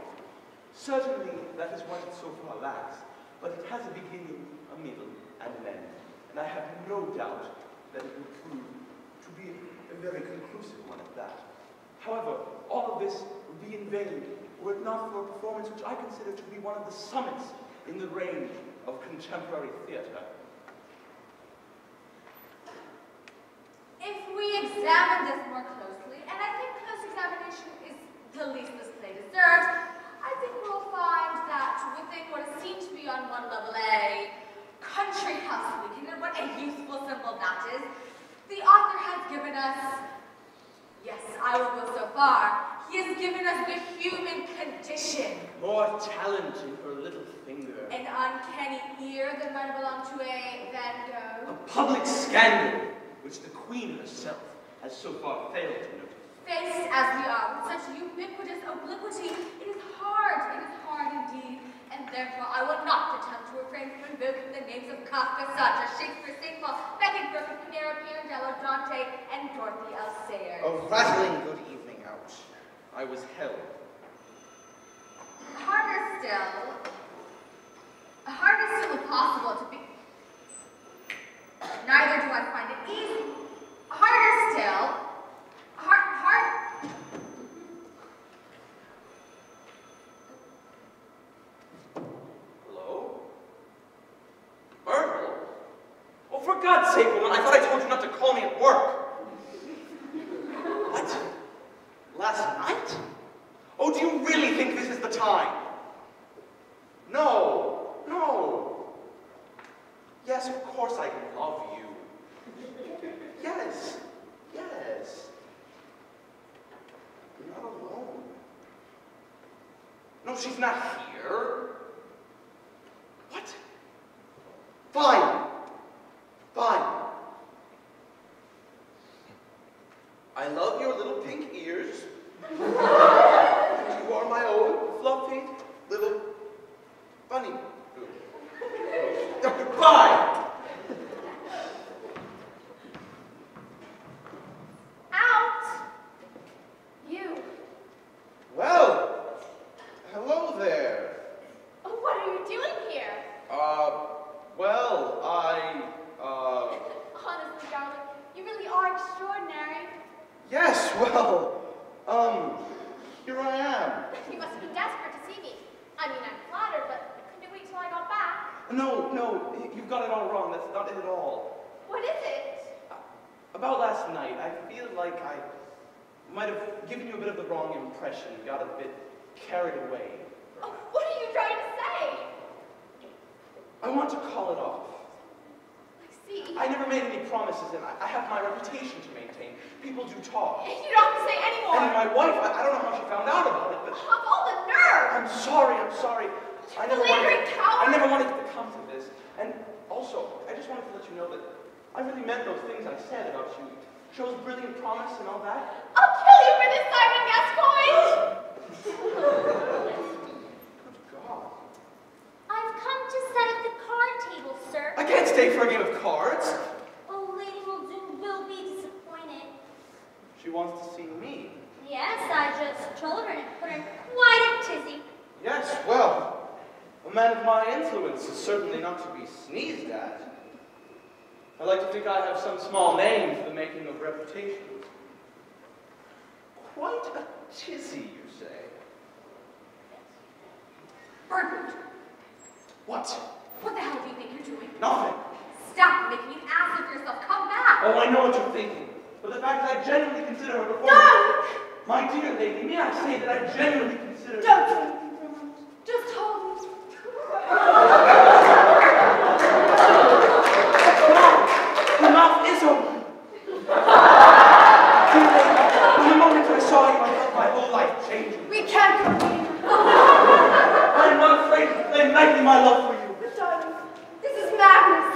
Speaker 1: Certainly, that is what it so far lacks, but it has a beginning, a middle, and an end, and I have no doubt that it will prove to be a very conclusive one at that. However, all of this would be in vain were it not for a performance which I consider to be one of the summits in the range of contemporary theatre.
Speaker 8: If we examine this more closely, and I think close examination is the least this play deserves, I think we'll find that within what is seen to be on one level a country house weekend, and what a useful symbol that is, the author has given us, yes, I will go so far, he has given us the human condition.
Speaker 2: More talent in her little finger.
Speaker 8: An uncanny ear that might belong to a Van Gogh.
Speaker 2: A public scandal, which the Queen herself has so far failed to notice.
Speaker 8: Faced as we are with such ubiquitous obliquity, it is hard indeed, and therefore I will not attempt to refrain from invoking the names of Kafka, such as Shakespeare, St. Paul, Beckett, Burke, Pinero, Pirandello, Dante, and Dorothy L. Sayers.
Speaker 2: A rattling good evening out. I was held.
Speaker 8: Harder still impossible to be. Neither do I find it easy. Harder still.
Speaker 2: Hello? Myrtle? Oh, for God's sake, woman, I thought I told you not to call me at work. What? Last night? Oh, do you really think this is the time? No, no. Yes, of course I love you. Yes, yes. You're not alone. No, she's not here. What? Fine. Fine. I love your little pink ears. You are my own fluffy little bunny. Goodbye.
Speaker 8: Out! You.
Speaker 2: Well, hello there.
Speaker 5: Oh, what are you doing here?
Speaker 2: Well,
Speaker 5: Honestly, darling, you really are extraordinary.
Speaker 2: yes, well, here I am.
Speaker 5: You must have been desperate to see me. I mean, I'm flattered, but couldn't you wait till I got back?
Speaker 2: No, you've got it all wrong. That's not it at all.
Speaker 5: What is it?
Speaker 2: About last night, I feel like I might have given you a bit of the wrong impression, got a bit carried away.
Speaker 5: Oh, what are you trying to say?
Speaker 2: I want to call it off.
Speaker 5: I see.
Speaker 2: I never made any promises, and I have my reputation to maintain.
Speaker 1: people do talk.
Speaker 8: You don't have to say anymore.
Speaker 1: And my wife, I don't know how she found out about it, but
Speaker 8: Of all the nerve!
Speaker 1: I'm sorry. I never wanted it to come to this. And also, I just wanted to let you know that I really meant those things I said about you. Shows brilliant promise and all that.
Speaker 8: I'll kill you for this, Simon Gascoigne!
Speaker 1: Good God.
Speaker 5: I've come to set up the card table, sir.
Speaker 1: I can't stay for a game of cards.
Speaker 5: Oh, Lady Muldoon will be disappointed.
Speaker 1: She wants to see me.
Speaker 5: Yes, I just told her and put her in quite a tizzy.
Speaker 1: Yes, well, a man of my influence is certainly not to be sneezed at. I like to think I have some small name for the making of reputation. Quite a tizzy, you say?
Speaker 8: Bertrand,
Speaker 1: What?
Speaker 8: what the hell do you think you're doing?
Speaker 1: Nothing.
Speaker 8: Stop making an ass of yourself. Come back.
Speaker 1: Oh, I know what you're thinking. But the fact that I genuinely consider her before...
Speaker 8: No!
Speaker 1: My dear lady, may I say that I genuinely consider...
Speaker 8: Don't say anything, Bertrand. Just hold me.
Speaker 1: The mouth is open. From the moment I saw you, I felt my whole life changing.
Speaker 8: We can't continue.
Speaker 1: I am not afraid to claim lightly my love for you.
Speaker 8: But darling, this is madness.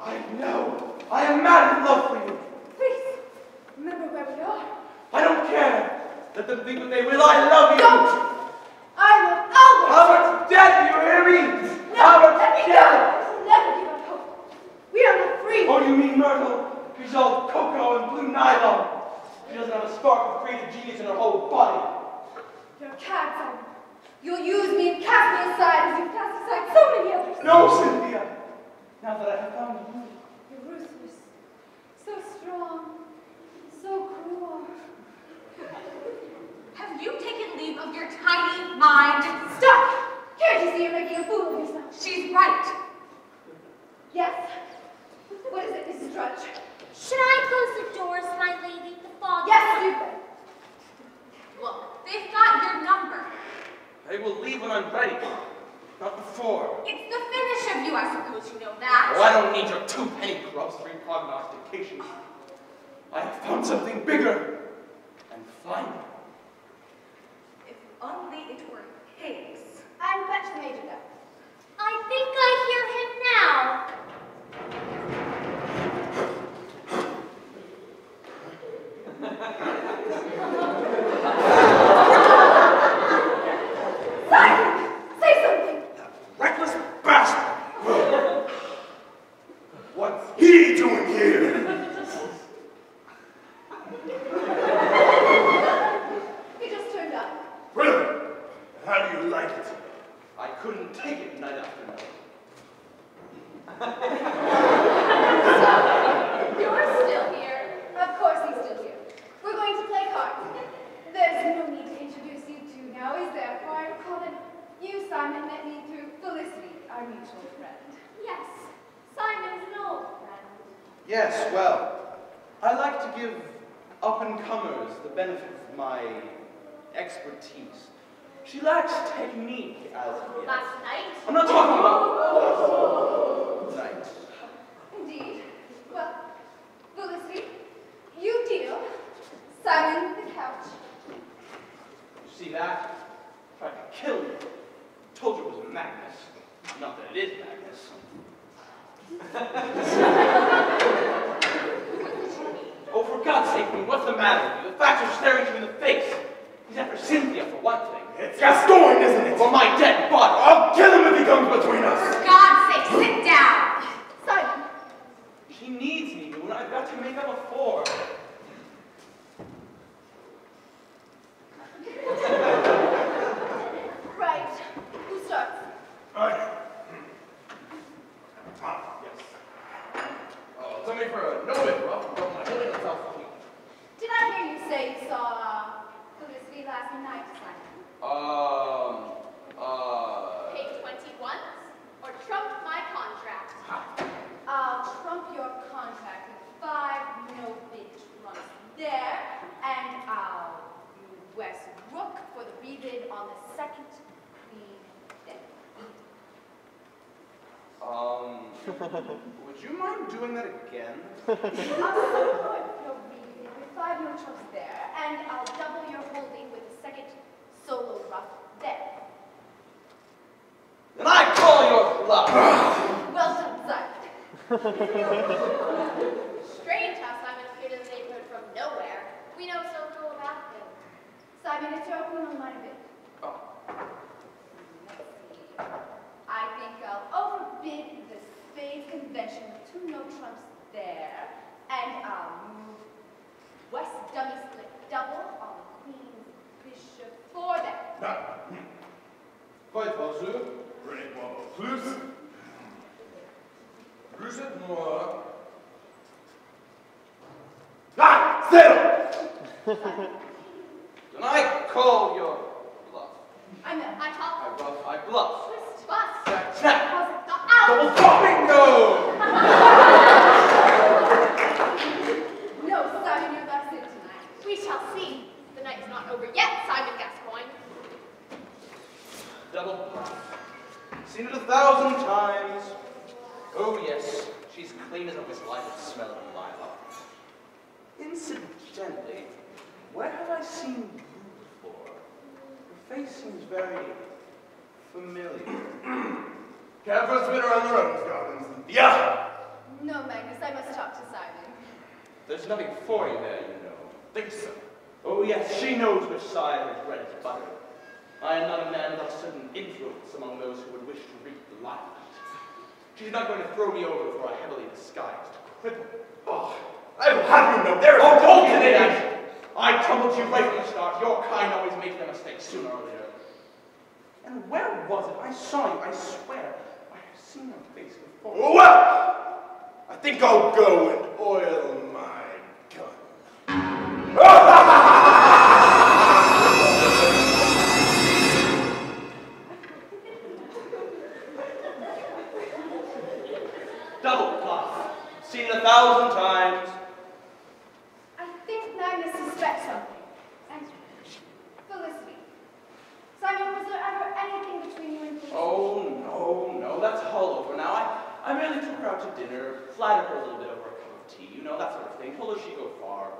Speaker 1: I know. I am mad with love for you.
Speaker 8: Please, remember where we are.
Speaker 1: I don't care. Let them think what they will. I love you.
Speaker 8: Don't! I will always...
Speaker 1: Albert's dead, do you hear me?
Speaker 8: No,
Speaker 1: Albert's
Speaker 8: let me
Speaker 1: dead.
Speaker 8: go. I'll never give up hope. We are not free.
Speaker 1: Oh, you mean Myrtle? She's all cocoa and blue nylon. She doesn't have a spark of creative genius in her whole body.
Speaker 8: You're a cad, Simon. You'll use me and cast me aside as you've cast aside so many others.
Speaker 1: No, Cynthia. Now that I have found you.
Speaker 8: You're ruthless. So strong. So cruel. Have you taken leave of your tiny mind? Stop! Can't you see you're making a fool of yourself? She's right. Yes. What is it, Mrs. Drudge?
Speaker 5: Should I close the doors, my lady? The fog.
Speaker 8: Yes, you can. Look, they've got your number.
Speaker 1: I will leave when I'm ready. Not before.
Speaker 8: It's the finish of you, I suppose you know that.
Speaker 1: Oh, I don't need your two-penny grocery prognostication. I have found something bigger and finer.
Speaker 8: If only it were his.
Speaker 3: And fetch the major down.
Speaker 5: I think I hear him now.
Speaker 8: Simon! Say something!
Speaker 7: Reckless bastard! What's he doing here?
Speaker 8: He just turned up.
Speaker 7: Really? How do you like it?
Speaker 1: I couldn't take it night after night.
Speaker 8: You're still here. Of course he's still here. We're going to play cards. There's no need to introduce you two now, is there? For I recall that you, Simon, met me through Felicity, our mutual friend.
Speaker 5: Yes, Simon's an old friend.
Speaker 1: Yes, well, I like to give up-and-comers the benefit of my expertise. She lacks technique as of yet.
Speaker 5: Last night?
Speaker 1: I'm not talking about last night.
Speaker 8: Indeed. Well, Felicity, you deal. Simon, the couch.
Speaker 1: You see that? Tried to kill me. Told you it was madness. Not that it is madness. Oh, for God's sake, Moon, what's the matter with you? The facts are staring you in the face. He's after Cynthia, for one thing.
Speaker 7: It's Gascoigne, isn't it?
Speaker 1: For my dead body.
Speaker 7: I'll kill him if he comes between us.
Speaker 8: For God's sake, sit down. Simon.
Speaker 1: She needs me, Moon. I've got to make up a four.
Speaker 8: Right. Who starts?
Speaker 7: Yes. Oh, tell me for a no bit, Rob. Don't mind killing myself.
Speaker 8: Did I hear you say you saw Felicity last night, Simon? Pay 21 or trump my contract? I'll trump your contract with 5 no-bid trumps there, and I'll use West Rook for the rebid on the second queen then.
Speaker 1: Would you mind doing that again?
Speaker 8: I'll support your rebid with 5
Speaker 10: 5 no trumps there, and I'll double your holding with a second solo ruff there.
Speaker 2: Then I call your bluff.
Speaker 10: Well done, Simon. Strange how Simon appeared in the neighborhood from nowhere. We know so little about him. Simon, it's your opening on my bit.
Speaker 2: Oh.
Speaker 10: Let's see. I think I'll overbid the spades convention with 2 no trumps there, and I'll move West dummy split double on the queen's bishop 4 there.
Speaker 7: Quite pas sûr. Prenez-moi plus. Plus et moi. Ah! Zero!
Speaker 2: Then I call your bluff.
Speaker 10: I talk.
Speaker 2: I bluff.
Speaker 10: Twist, bust.
Speaker 2: Snap, snap.
Speaker 10: How's it got out?
Speaker 2: Double pop, bingo!
Speaker 10: No, Simon, your luck's in tonight. We shall see. The night is not over yet, Simon Gascoigne.
Speaker 2: Double bluff. Seen it 1,000 times. Oh yes, she's clean as a whistle. I can smell it a mile off. Incidentally, where have I seen you before? Your face seems very familiar.
Speaker 7: Can't spin around the rose gardens. Yeah!
Speaker 10: No, Magnus, I must talk to Simon.
Speaker 2: There's nothing for you there, you know. Think so. Oh yes, she knows which side her bread is buttered. I am not a man without certain influence among those who would wish to reap the limelight. She's not going to throw me over for a heavily disguised cripple.
Speaker 7: Oh, I will have you know there is
Speaker 2: Oh, don't
Speaker 7: gold
Speaker 2: do
Speaker 7: in
Speaker 2: that!
Speaker 7: it!
Speaker 2: I tumbled you right from the start. Your kind always make their mistakes sooner or later. And where was it? I saw you, I swear. I have seen your face before.
Speaker 7: Well, I think I'll go and oil my gun.
Speaker 2: Double bluff. Seen it 1,000 times.
Speaker 10: I think Magnus suspects something. And Felicity. Simon, was there ever anything between you and Felicity?
Speaker 2: Oh, no, that's all over now. I merely took her out to dinner, flattered her a little bit over a cup of tea, you know, that sort of thing. Told her she'd go far.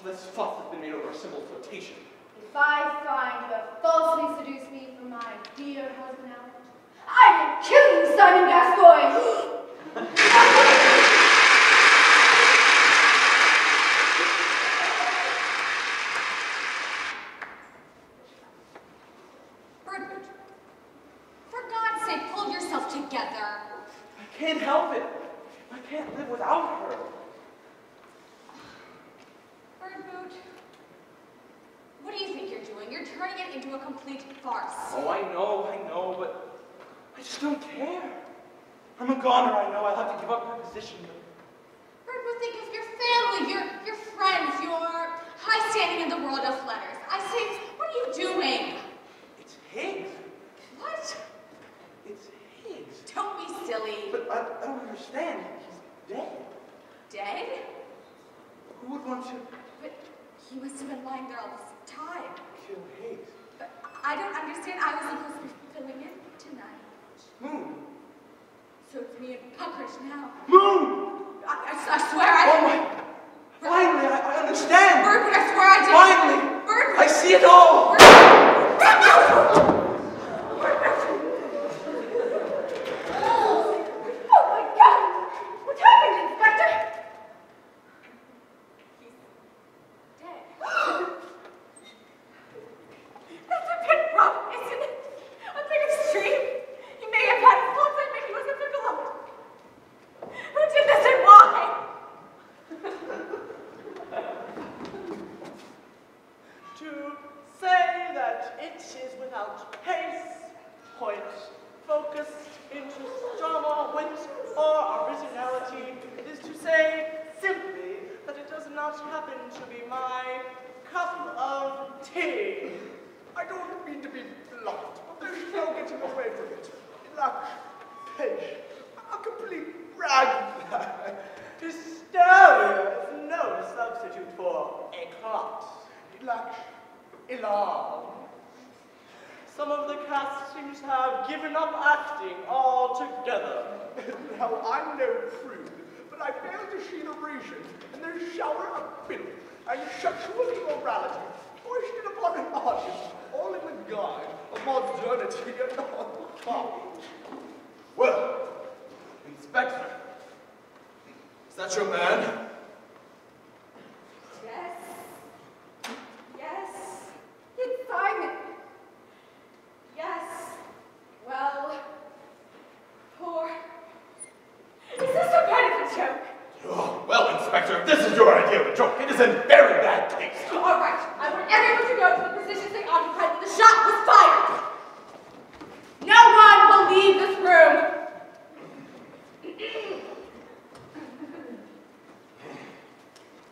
Speaker 2: This fuss has been made over a simple flirtation.
Speaker 10: If I find you have falsely seduced me for my dear husband, Albert, I will kill you, Simon Gascoigne!
Speaker 8: Birdwood, for God's sake, pull yourself together.
Speaker 2: I can't help it. I can't live without her.
Speaker 8: Birdwood, what do you think you're doing? You're turning it into a complete farce.
Speaker 2: Oh, I know, but I just don't care. I'm a goner, I know. I'll have to give up my position.
Speaker 8: Birdwood, think of your family, your friends, your high standing in the world of letters. I say, what are you doing?
Speaker 2: It's Higgs.
Speaker 8: What?
Speaker 2: It's Higgs.
Speaker 8: Don't be silly.
Speaker 2: But I don't understand. He's dead.
Speaker 8: Dead?
Speaker 2: Who would want to
Speaker 8: But he must have been lying there all this time.
Speaker 2: kill Higgs?
Speaker 8: But I don't understand. I was supposed to be filling in tonight.
Speaker 2: Moon.
Speaker 8: So it's me and Puckridge now.
Speaker 2: Moon!
Speaker 8: I swear I...
Speaker 2: Oh my... Finally, I understand.
Speaker 8: Birdwood, I swear I did.
Speaker 2: Finally!
Speaker 8: Birdwood!
Speaker 2: I see it all!
Speaker 10: Oh my God! What happened, Inspector?
Speaker 8: He's dead.
Speaker 10: That's a bit rough, isn't it? A bit extreme. He may have had faults and maybe he was a piccolo. Who did this and why?
Speaker 6: To say that it is without pace, point, focus, interest, drama, wit, or originality is to say simply that it does not happen to be my cup of tea.
Speaker 9: I don't mean to be blunt, but there's no getting away from it. Luck, pace, a complete brag.
Speaker 6: Hysteria is no substitute for éclat.
Speaker 9: Luck, elan.
Speaker 6: Some of the cast seems to have given up acting altogether.
Speaker 9: Now, I'm no prude, but I fail to see the reason in their shower of filth. and sexual immorality foisted upon an audience, all in the guise of modernity and non-comedy.
Speaker 7: Well, Inspector, is that your man?
Speaker 8: Yes. Yes. It's Simon. Yes. Well, poor. Is this some kind of a joke?
Speaker 7: Oh, well, Inspector, if this is your idea of a joke, it is in very bad taste.
Speaker 8: All right. I want everyone to go to the positions they occupied when the shot was fired. No one will leave this room.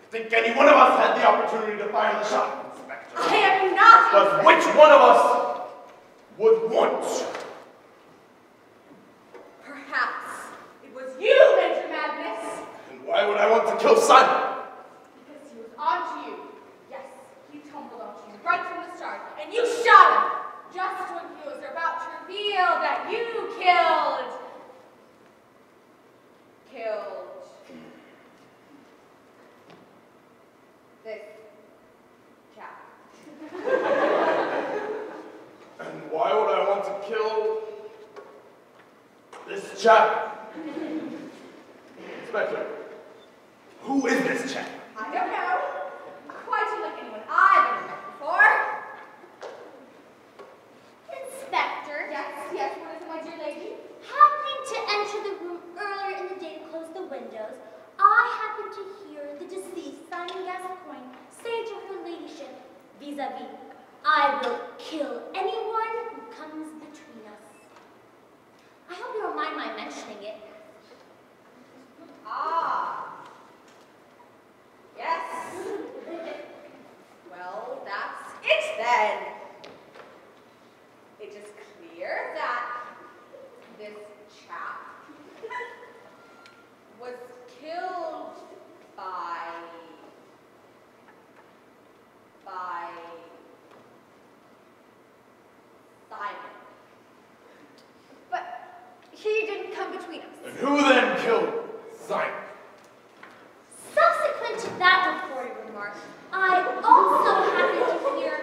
Speaker 7: I think any one of us had the opportunity to fire the shot, Inspector.
Speaker 8: I am not.
Speaker 7: But which one of us would want?
Speaker 8: Perhaps it was you, Major Madness.
Speaker 7: And why would I want to kill Simon?
Speaker 8: Because he was onto you. Yes, he tumbled onto you right from the start, and you shot him just when he was about to reveal that you killed this chap.
Speaker 7: And why would I want to kill this chap? Inspector, who is this chap?
Speaker 8: I don't know. Quite unlike anyone I've ever met before.
Speaker 5: Inspector,
Speaker 8: Yes, what is it, my dear lady?
Speaker 5: happening to enter the room earlier in the day to close the windows, I happened to hear the deceased Simon Gascoigne say to her ladyship, vis-a-vis, I will kill anyone who comes between us. I hope you don't mind my mentioning it.
Speaker 8: Ah. Yes. Well, that's it then. It is clear that this chap was killed by Simon. But he didn't come between us.
Speaker 7: And who then killed Simon?
Speaker 5: Subsequent to that reported remark, I also happened to hear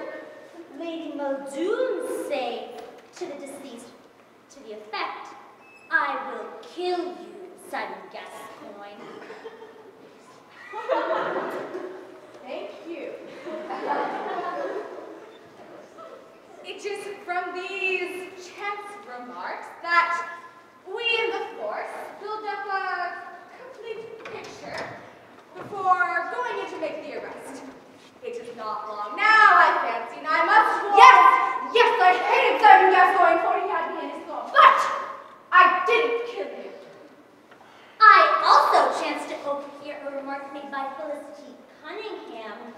Speaker 5: Lady Muldoon say to the deceased, to the effect, I will kill you, Simon Gascoigne.
Speaker 8: Thank you. It is from these chance remarks that we in the force build up a complete picture before going in to make the arrest. It is not long now, I fancy, and I must warn. Yes, I hated Simon Gascoigne, for he had me in his thoughts, but I didn't kill him.
Speaker 5: I also chanced to overhear a remark made by Phyllis G. Cunningham,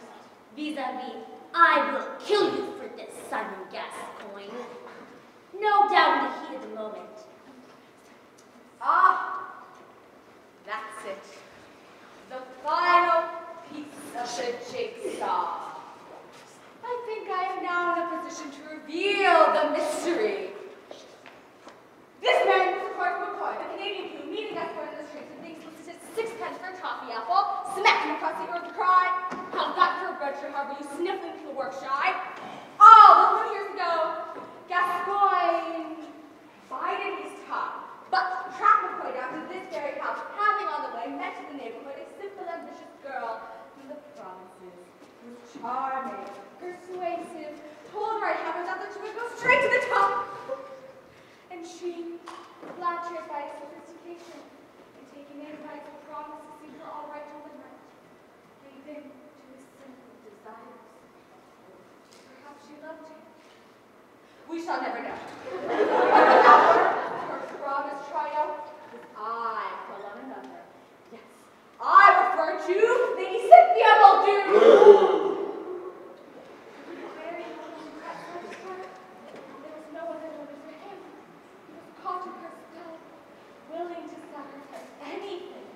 Speaker 5: vis-a-vis, I will kill you for this, Simon Gascoigne. No doubt in the heat of the moment.
Speaker 8: Ah, that's it. The final piece of the jigsaw. I think I am now in a position to reveal the mystery. This man was, of course, McCoy, the Canadian who, meeting us in the streets and being solicited 6 pence for a toffee apple, smacked him across the ear with a cry, how's that for a Berkshire Harbor, you sniffling to the work shy? Oh, 1 years ago, Gascoigne bided his time, but tracked McCoy down to this very house, having on the way met in the neighborhood a simple, ambitious girl from the provinces, who was charming, persuasive, told her I'd have her done that she would go straight to the top. And she, flattered by his sophistication, and taking advice, promised to see her all right overnight, gave in to his simple desires. Perhaps she loved him. We shall never know. Her promise triumphed as I fell on another. Yes, I refer to Lady Cynthia Muldoon. Very long and there was no other woman for him. He was caught in her spell, willing to sacrifice anything,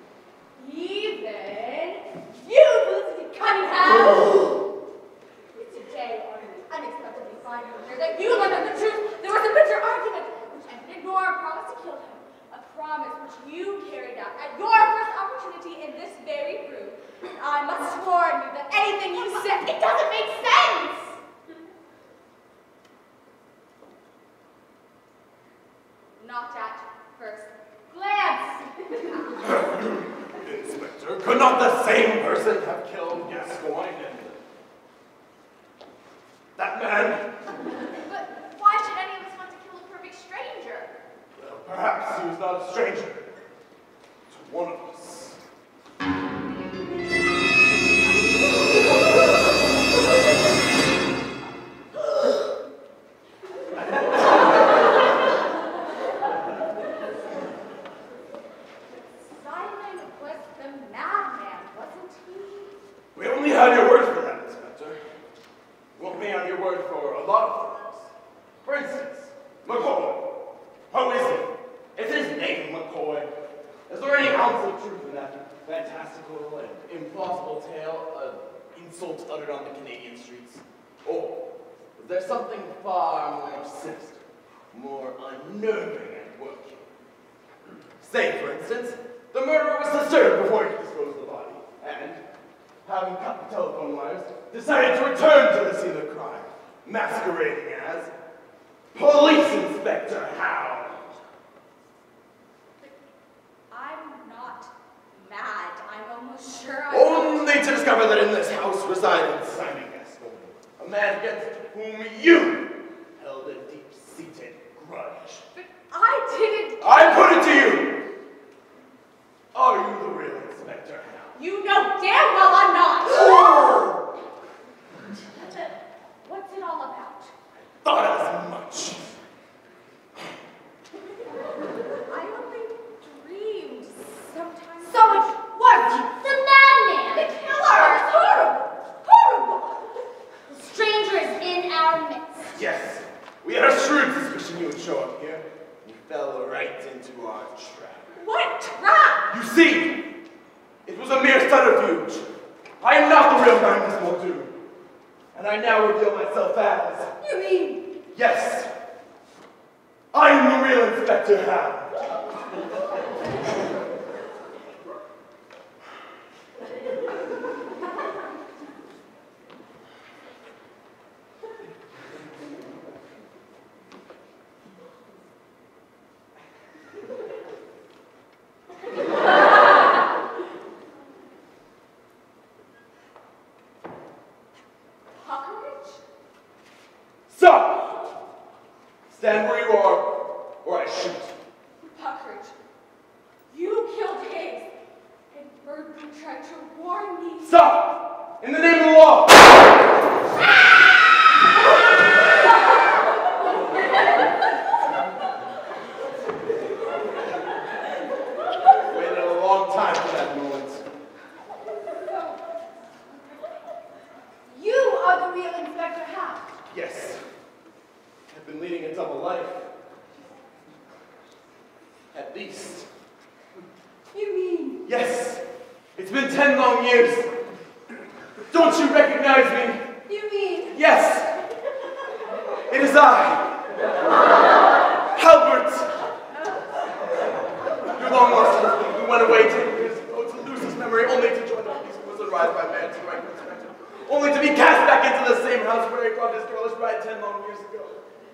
Speaker 8: even you, Felicity Cunningham. Today, only unexpectedly finding here that you learned the truth, there was a bitter argument which ended in your promise to kill him, a promise which you carried out at your first opportunity in this very room. And I must warn you that anything you said.
Speaker 10: It doesn't make sense!
Speaker 8: Not at first glance.
Speaker 7: Inspector, could not the same person have killed Gascoigne and that man?
Speaker 8: But why should any of us want to kill a perfect stranger?
Speaker 7: Well, perhaps he was not a stranger to one of us.
Speaker 8: Simon was the madman, wasn't he?
Speaker 7: We only have your word for that, Inspector. We only have your word for a lot of things. For instance, McCoy. How is he? Is his name McCoy? Is there any ounce of truth in that fantastical and implausible tale, an insult uttered on the Canadian streets? Or is there something far more sinister, more unnerving at work here? Say, for instance, the murderer was disturbed before he disposed of the body, and, having cut the telephone wires, decided to return to the scene of the crime, masquerading as Police Inspector Hound.
Speaker 8: I'm not mad. I'm almost sure I
Speaker 7: Only to discover that in this house resided Simon Gascoigne, a man against whom you held a deep-seated grudge.
Speaker 8: But I didn't.
Speaker 7: I put it to you! Are you the real Inspector Hound?
Speaker 8: You know damn well I'm not. What's it all about?
Speaker 7: Thought as much.
Speaker 8: I only dreamed sometimes.
Speaker 10: So it was the madman!
Speaker 8: The killer! It's horrible! Horrible!
Speaker 10: Strangers in our midst.
Speaker 7: Yes, we had a shrewd suspicion you would show up here. You fell right into our trap.
Speaker 8: What trap?
Speaker 7: You see, it was a mere subterfuge. I am not the real Magnus Muldoon. And I now reveal myself as...
Speaker 8: You mean?
Speaker 7: Yes, I'm the real Inspector Hound.
Speaker 8: Puckeridge?
Speaker 7: So, stand where you are, or I shoot.
Speaker 8: Puckeridge, you killed Higgs, and Birdman tried to warn me.
Speaker 7: Stop! In the name of the law! Waited a long time for that moment.
Speaker 10: You are the real Inspector Hound.
Speaker 7: Yes, I've been leading a double life. At least.
Speaker 8: You mean?
Speaker 7: Yes, it's been 10 long years. Don't you recognize me?
Speaker 8: You mean?
Speaker 7: Yes, it is I, Halbert, your long-lost husband who went away 10 years ago to lose his memory, only to join the police force and rise by man to rank inspector, only to be cast back into the same house where he brought his girlish bride 10 long years ago.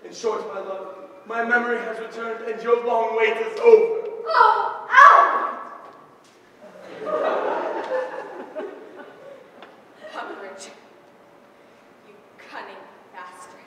Speaker 7: In short, my love, my memory has returned and your long wait is over.
Speaker 8: Oh, Albert! Puckeridge, you cunning bastard.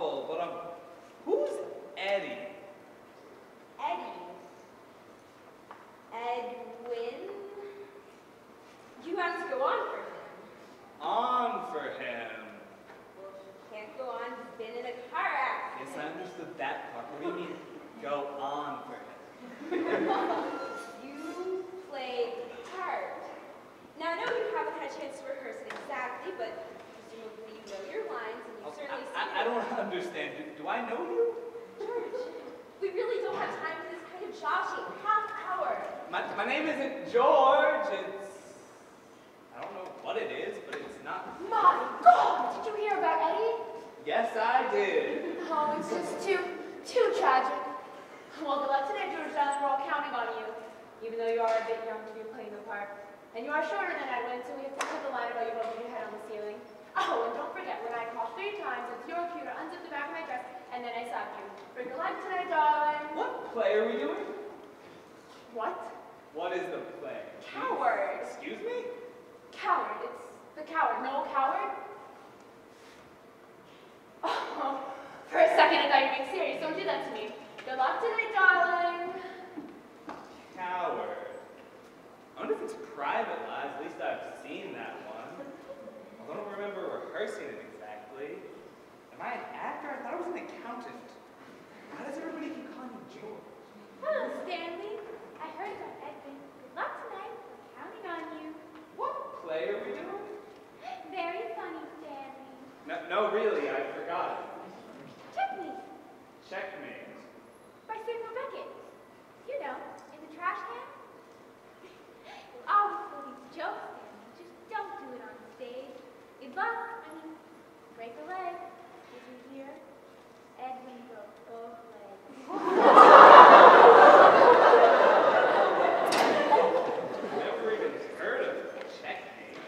Speaker 1: awful, but who's Eddie?
Speaker 5: Eddie. Edwin? You have to go on for him.
Speaker 1: On for him.
Speaker 5: Well, he can't go on. He's been in a car accident.
Speaker 1: Yes, I understood that part. What do you mean, go on for him?
Speaker 5: You played the part. Now, I know you haven't had a chance to rehearse it exactly, but presumably you know your lines, and you've certainly seen
Speaker 1: I don't understand. Do I know you?
Speaker 5: George, we really don't have time for this kind of joshing. Half hour.
Speaker 1: My name isn't George. It's... I don't know what it is, but it's not...
Speaker 10: My God! Did you hear about Eddie?
Speaker 1: Yes, I did.
Speaker 10: Oh, it's just too tragic. Well, good luck today, Georgia. We're all counting on you, even though you are a bit young to be playing the part. And you are shorter than Edwin, so we have to put the line about you over your head on the ceiling. Oh, and don't forget, when I call 3 times, it's your cue to unzip the back of my dress, and then I slap you. Bring your life today, darling.
Speaker 1: What play are we doing?
Speaker 10: What?
Speaker 1: What is the play?
Speaker 10: Coward.
Speaker 1: Excuse me?
Speaker 10: Coward. It's the coward. No coward? Oh, for a second I thought you were being serious. Don't do that to me. Good luck today, darling.
Speaker 1: Coward. I wonder if it's private lives. At least I've seen that one. I don't remember rehearsing it exactly. Am I an actor? I thought I was an accountant. Why does everybody keep calling me George?
Speaker 5: Hello, Stanley. I heard about Edwin. Good luck tonight. We're counting on you.
Speaker 1: What play are we doing?
Speaker 5: Very funny, Stanley.
Speaker 1: No, really, I forgot it.
Speaker 5: Checkmate.
Speaker 1: Checkmate.
Speaker 5: By Samuel Beckett. You know, in the trash can. You'll always pull these jokes, Stanley. Just don't do it on stage. Good luck. Break a leg. Did you hear? Edwin broke both legs.
Speaker 1: Never even heard of checkmate.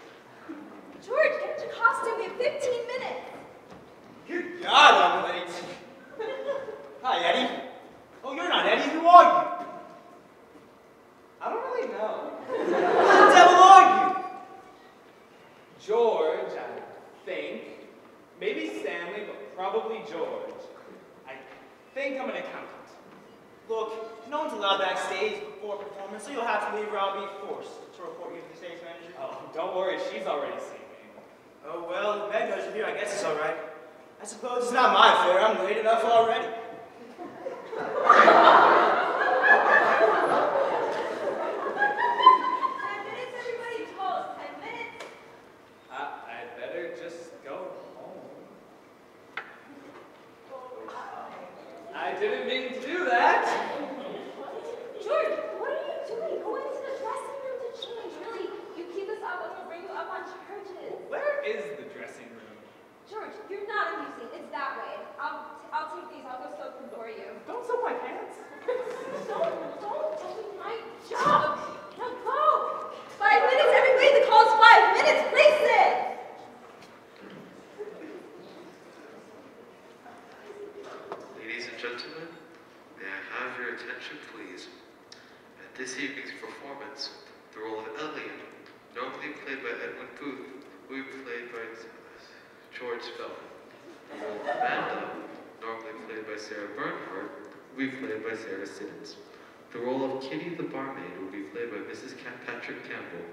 Speaker 8: George, get your costume. We have 15 minutes.
Speaker 2: Good God, I'm late. Hi, Eddie. Oh, you're not Eddie. Who are you?
Speaker 1: I don't really know.
Speaker 2: Who the devil are you?
Speaker 1: George, I think. Maybe Stanley, but probably George. I think I'm an accountant.
Speaker 2: Look, no one's allowed backstage before a performance, so you'll have to leave or I'll be forced to report you to the stage manager.
Speaker 1: Oh, don't worry, she's already seen me.
Speaker 2: Oh, well, Meg knows you're here. I guess it's all right. I suppose it's not my affair. I'm late enough already.
Speaker 5: 10 minutes, everybody. Toast. 10 minutes.
Speaker 1: I'd better just go home. I didn't mean to do that.
Speaker 5: George, what are you doing? Go into the dressing room to change. Really, you keep us up and we'll bring you up on charges.
Speaker 1: Where is the dressing room?
Speaker 5: George, you're not amusing. It's that way. I'll take these. I'll go soak them for you.
Speaker 1: Don't soak my pants.
Speaker 5: Don't do my job. Now go.
Speaker 8: 5 minutes, everybody. The call's 5 minutes. Please sit.
Speaker 11: Ladies and gentlemen, may I have your attention, please? At this evening's performance, the role of Elliot, normally played by Edwin Booth, will be played by George Feldman. The role of Amanda, normally played by Sarah Bernhardt, will be played by Sarah Siddons. The role of Kitty the barmaid will be played by Mrs. Patrick Campbell,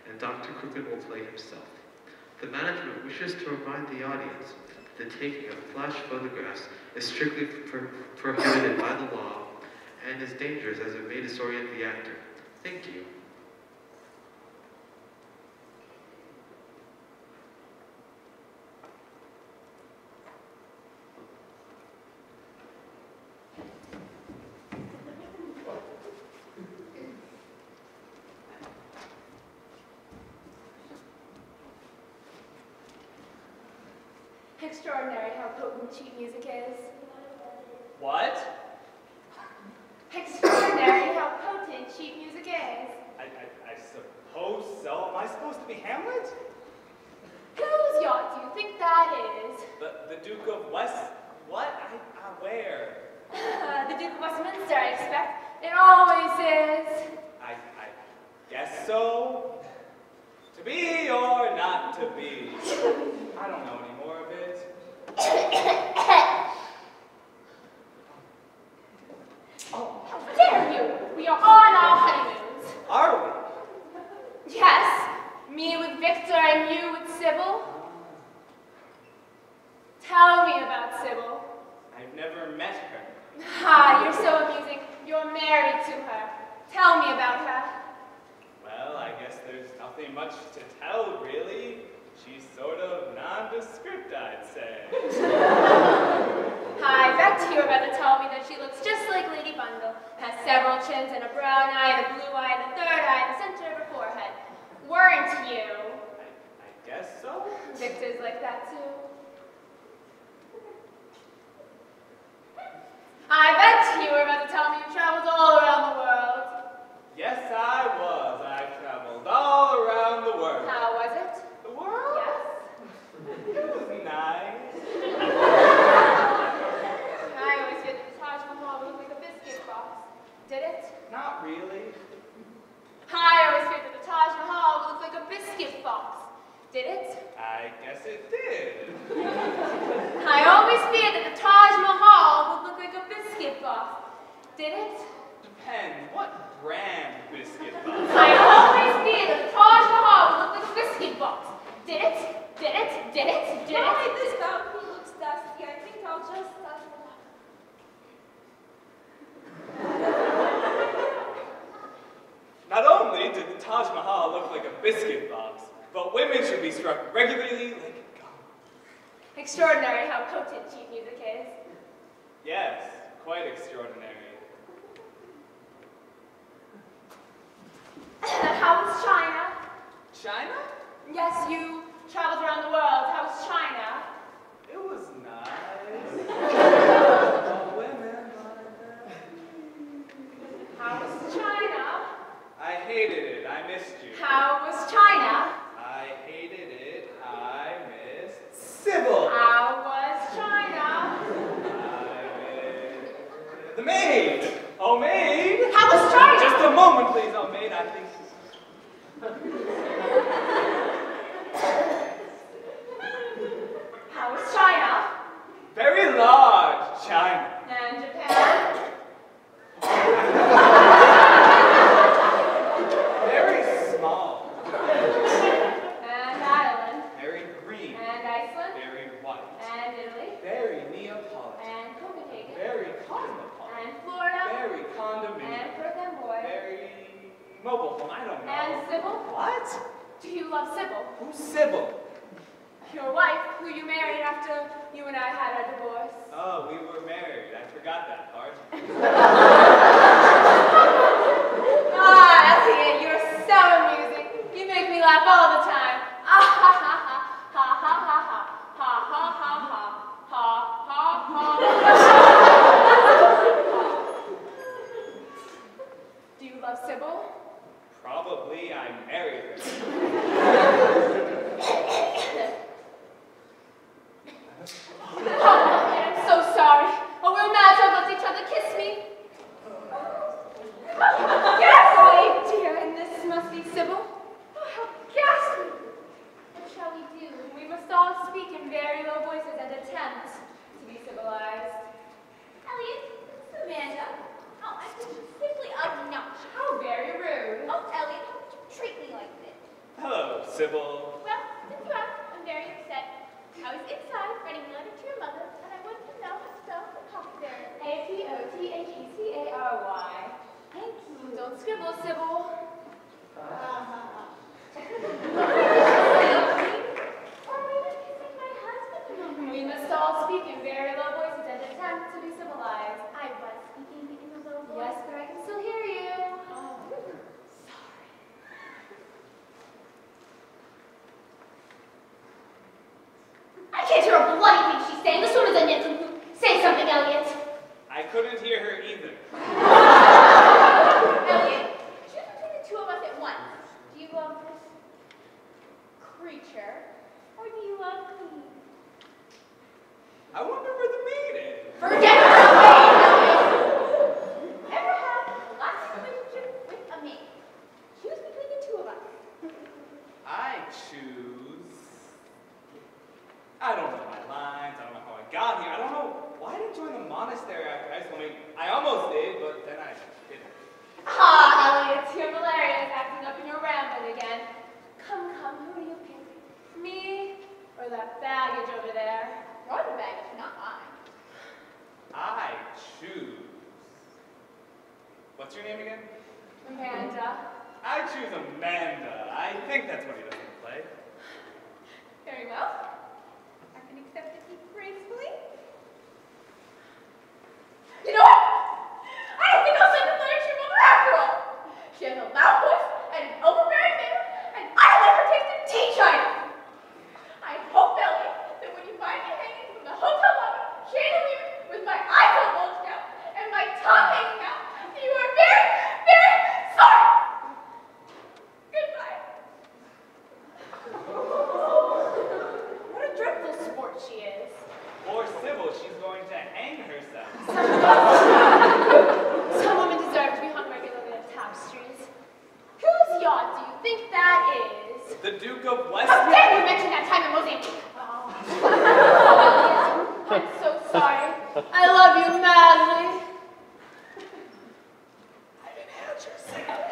Speaker 11: and Dr. Crooken will play himself. The management wishes to remind the audience that the taking of flash photographs is strictly prohibited by the law and is dangerous as it may disorient the actor. Thank you.
Speaker 10: Extraordinary how potent cheap music is.
Speaker 1: What?
Speaker 10: Extraordinary how potent cheap music is.
Speaker 1: I suppose so. Am I supposed to be Hamlet?
Speaker 10: Whose yacht do you think that is?
Speaker 1: The Duke of West... What? Where?
Speaker 10: The Duke of Westminster, I expect. It always is.
Speaker 1: I guess so. To be or not to be? I don't know any more of it.
Speaker 5: and a brown eye and a blue eye and a third eye in the center of her forehead. Weren't you?
Speaker 6: I guess so.
Speaker 5: Victor's like that too. I bet you were about to tell me you traveled all around the world.
Speaker 6: Yes, I was. I traveled all around the world.
Speaker 5: How was it?
Speaker 6: The world?
Speaker 5: Yes.
Speaker 6: It was nice.
Speaker 5: I always feared that the Taj Mahal would look like a biscuit box. Did it?
Speaker 6: Not really.
Speaker 5: I always feared that the Taj Mahal would look like a biscuit box. Did it?
Speaker 6: I guess it did.
Speaker 5: I always feared that the Taj Mahal would look like a biscuit box. Did it?
Speaker 6: Depends. What brand biscuit box?
Speaker 5: I always feared that the Taj Mahal would look like a biscuit box. Did it? Did it? Did it? Did it?
Speaker 10: Why, this balcony looks dusty. I think I'll just dust it up.
Speaker 6: Not only did the Taj Mahal look like a biscuit box, but women should be struck regularly like a gong.
Speaker 5: Extraordinary how potent sheet music is.
Speaker 6: Yes, quite extraordinary.
Speaker 5: How was China?
Speaker 6: China?
Speaker 5: Yes, you traveled around the world. How was China?
Speaker 6: It was nice. All women like that.
Speaker 5: How was China?
Speaker 6: I hated it. I missed you.
Speaker 5: How was China?
Speaker 6: I hated it. I missed Sybil.
Speaker 5: How was China?
Speaker 6: I missed the maid. Oh, maid.
Speaker 5: How was China?
Speaker 6: Just a moment, please. Oh, maid, I think.
Speaker 5: How was China?
Speaker 6: Very large China.
Speaker 5: And Japan?
Speaker 6: Very small.
Speaker 5: And Ireland?
Speaker 6: Very green.
Speaker 5: And Iceland?
Speaker 6: Very white.
Speaker 5: And Italy?
Speaker 6: Very Neapolitan.
Speaker 5: And Copenhagen?
Speaker 6: Very cosmopolitan.
Speaker 5: And Florida?
Speaker 6: Very condominium.
Speaker 5: And Perth Amboy?
Speaker 6: Very mobile home. I don't know.
Speaker 5: And Sybil?
Speaker 6: What?
Speaker 5: Do you love Sybil?
Speaker 6: Who's Sybil?
Speaker 5: Your wife, who you married after you and I had our divorce.
Speaker 6: Oh, we were married. I forgot that part.
Speaker 5: Ah, Elliot, you're so amusing. You make me laugh all the time. Ah ha ha ha ha ha ha ha ha ha ha ha ha. Do you love Sybil?
Speaker 6: Probably I married her.
Speaker 5: Oh, I'm so sorry. Oh, we're mad to let each other kiss me. Yes, oh dear, and this must be Sybil. Oh, how ghastly. What shall we do? We must all speak in very low voices and attempt to be civilized.
Speaker 10: Elliot, it's Amanda. Oh, I think she's simply obnoxious.
Speaker 5: How very rude.
Speaker 10: Oh, Elliot, how could you treat me like this?
Speaker 6: Hello, Sybil.
Speaker 10: Well, since you asked, I'm very upset. I was inside writing a letter to your mother, and I wanted to know how to spell apothecary.
Speaker 5: A-P-O-T-H-E-C-A-R-Y.
Speaker 10: Thank you.
Speaker 5: Don't scribble, Sybil.
Speaker 10: Or were you kissing my husband a moment
Speaker 5: We
Speaker 10: ago?
Speaker 5: must all speak in very low voices and attempt to be civilized.
Speaker 10: I was speaking in a low voice.
Speaker 5: Yes, but I can still hear you.
Speaker 10: I can't hear a bloody thing she's saying. This woman's a nincompoop. Say something, Elliot.
Speaker 6: I couldn't hear her either.
Speaker 10: Elliot, choose between the two of us at once. Do you love this creature, or do you love me?
Speaker 6: I wonder where the maid is.
Speaker 10: Forget her away, Elliot. Ever had a lasting relationship with a maid? Choose between the two of us.
Speaker 6: I choose. I don't know my lines. I don't know how I got here. I don't know why I didn't join the monastery after high school. I mean, I almost did, but then I didn't.
Speaker 5: Ah, Elliot, you're hilarious, acting up in your rambling again. Come, who do you pick? Me or that baggage over there?
Speaker 10: You're the baggage, not mine.
Speaker 6: I choose. What's your name again?
Speaker 5: Amanda.
Speaker 6: I choose Amanda. I think that's what he does in the play.
Speaker 10: Very well. I can accept defeat gracefully. You know what? I don't think I'll send a letter to your mother after I love you madly.
Speaker 6: I've inhaled your cigarette.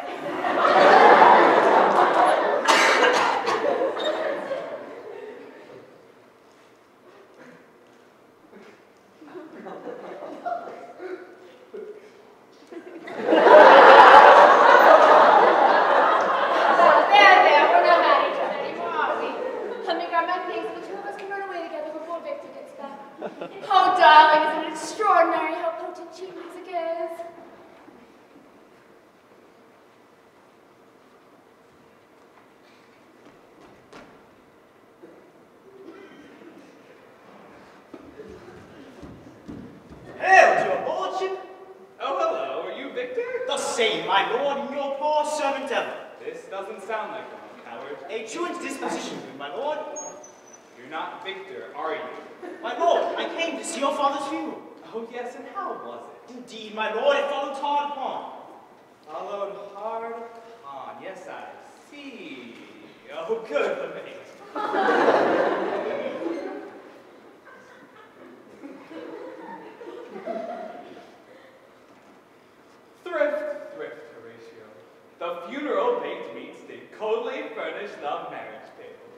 Speaker 10: There, we're not mad at each other anymore, are we? Let me grab my things and the two of us can run away together before Victor gets back. Oh, darling, isn't it extraordinary how potent cheap music is?
Speaker 12: Hail, your lordship!
Speaker 1: Oh, hello. Are you Victor?
Speaker 12: The same, my lord, and your poor servant ever.
Speaker 1: This doesn't sound like one, coward.
Speaker 12: A truant disposition, my lord.
Speaker 1: You're not Victor, are you?
Speaker 12: My lord, I came to see your father's funeral.
Speaker 1: Oh, yes, and how was it?
Speaker 12: Indeed, my lord, it followed hard upon.
Speaker 1: Followed hard on. Yes, I see. Oh, good for me. Thrift, Horatio. The funeral baked meats did coldly furnish the marriage table.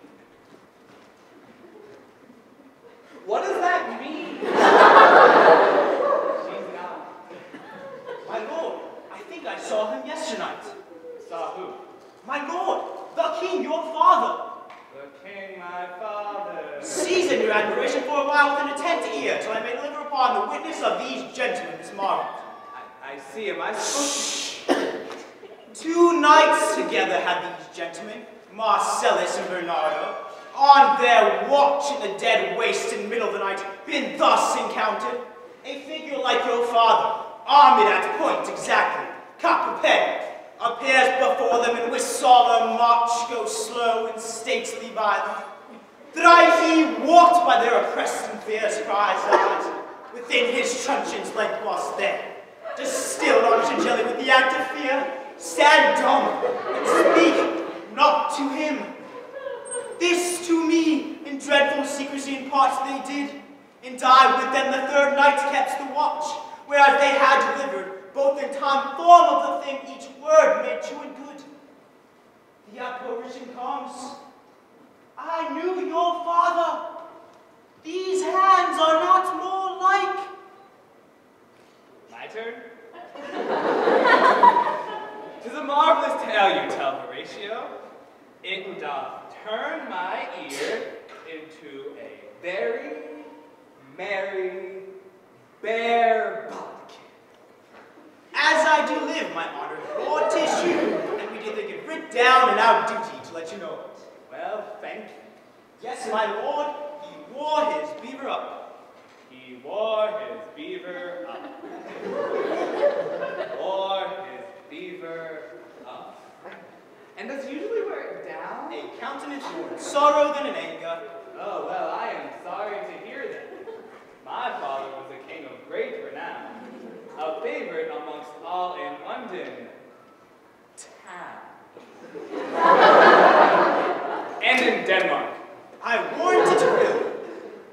Speaker 1: What does that mean? She's not.
Speaker 12: My lord, I think I saw him yesternight.
Speaker 1: Saw who?
Speaker 12: My lord, the king, your father.
Speaker 1: The king, my father.
Speaker 12: Seasoned your admiration for a while with an attent ear, till I may deliver upon the witness of these gentlemen this morning.
Speaker 1: I see. Am I supposed to...
Speaker 12: 2 nights together had these gentlemen, Marcellus and Bernardo, on their watch in the dead waste in the middle of the night, been thus encountered. A figure like your father, armed at point exactly, cup prepared, appears before them and with solemn march goes slow and stately by them. Thrice he walked by their oppressed and fierce cries out, within his truncheon's length was there. Distilled on jelly with the act of fear, stand dumb and speak not to him. This to me in dreadful secrecy in parts they did, and I with them the 3rd night kept the watch, whereas they had delivered, both in time form of the thing, each word made true and good. The apparition comes. I knew your father. These hands are not more like.
Speaker 1: My turn? 'Tis a marvelous tale you tell, Horatio. It doth turn my ear into a very merry bear bodkin.
Speaker 12: As I do live, my honored lord, 'tis you, and we did think it writ down in our duty to let you know it.
Speaker 1: Well, thank you.
Speaker 12: Yes, my lord, he wore his beaver up.
Speaker 1: He wore his beaver up. Wore his beaver up. And does he usually wear it down?
Speaker 12: A countenance more in sorrow than in anger.
Speaker 1: Oh, well, I am sorry to hear that. My father was a king of great renown, a favorite amongst all in London town. And in Denmark.
Speaker 12: I warrant it will.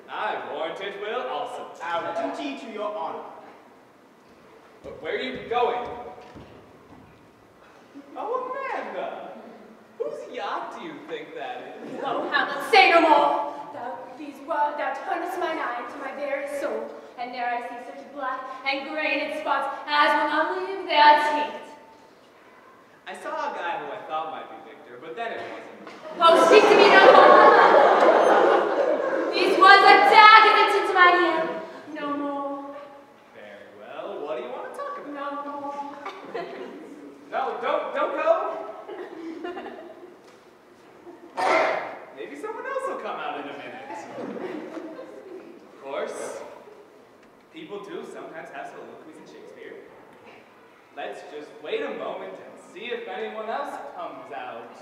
Speaker 1: I warrant it will also.
Speaker 12: Our duty to your honor.
Speaker 1: But where are you going? Oh, Amanda! Whose yacht do you think that is?
Speaker 10: Oh, Hamlet, say no more. Thou turnest mine eye to my very soul, and there I see such black and grained spots as will not leave their taint.
Speaker 1: I saw a guy who I thought might be Victor, but then it wasn't.
Speaker 10: Oh, speak to me no more. These words are daggers into my ear. No more.
Speaker 1: Very well. What do you want to talk about?
Speaker 10: No more.
Speaker 1: No, don't go. Maybe someone else will come out in a minute. Of course, people do sometimes have soliloquies in Shakespeare. Let's just wait a moment and see if anyone else comes out.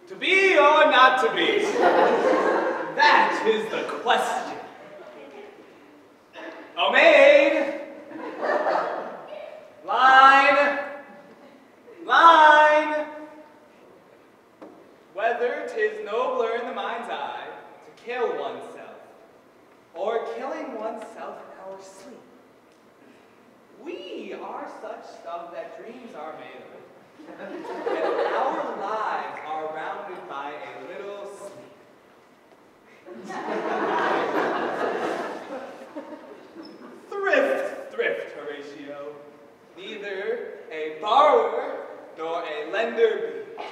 Speaker 1: To be or not to be? That is the question. Oh, maid! Line! Line!
Speaker 13: Sir, 'tis nobler in the mind's eye to kill oneself, or killing oneself in our sleep. We are such stuff that dreams are made of, and our lives are rounded by a little sleep. Thrift, Horatio. Neither a borrower nor a lender be,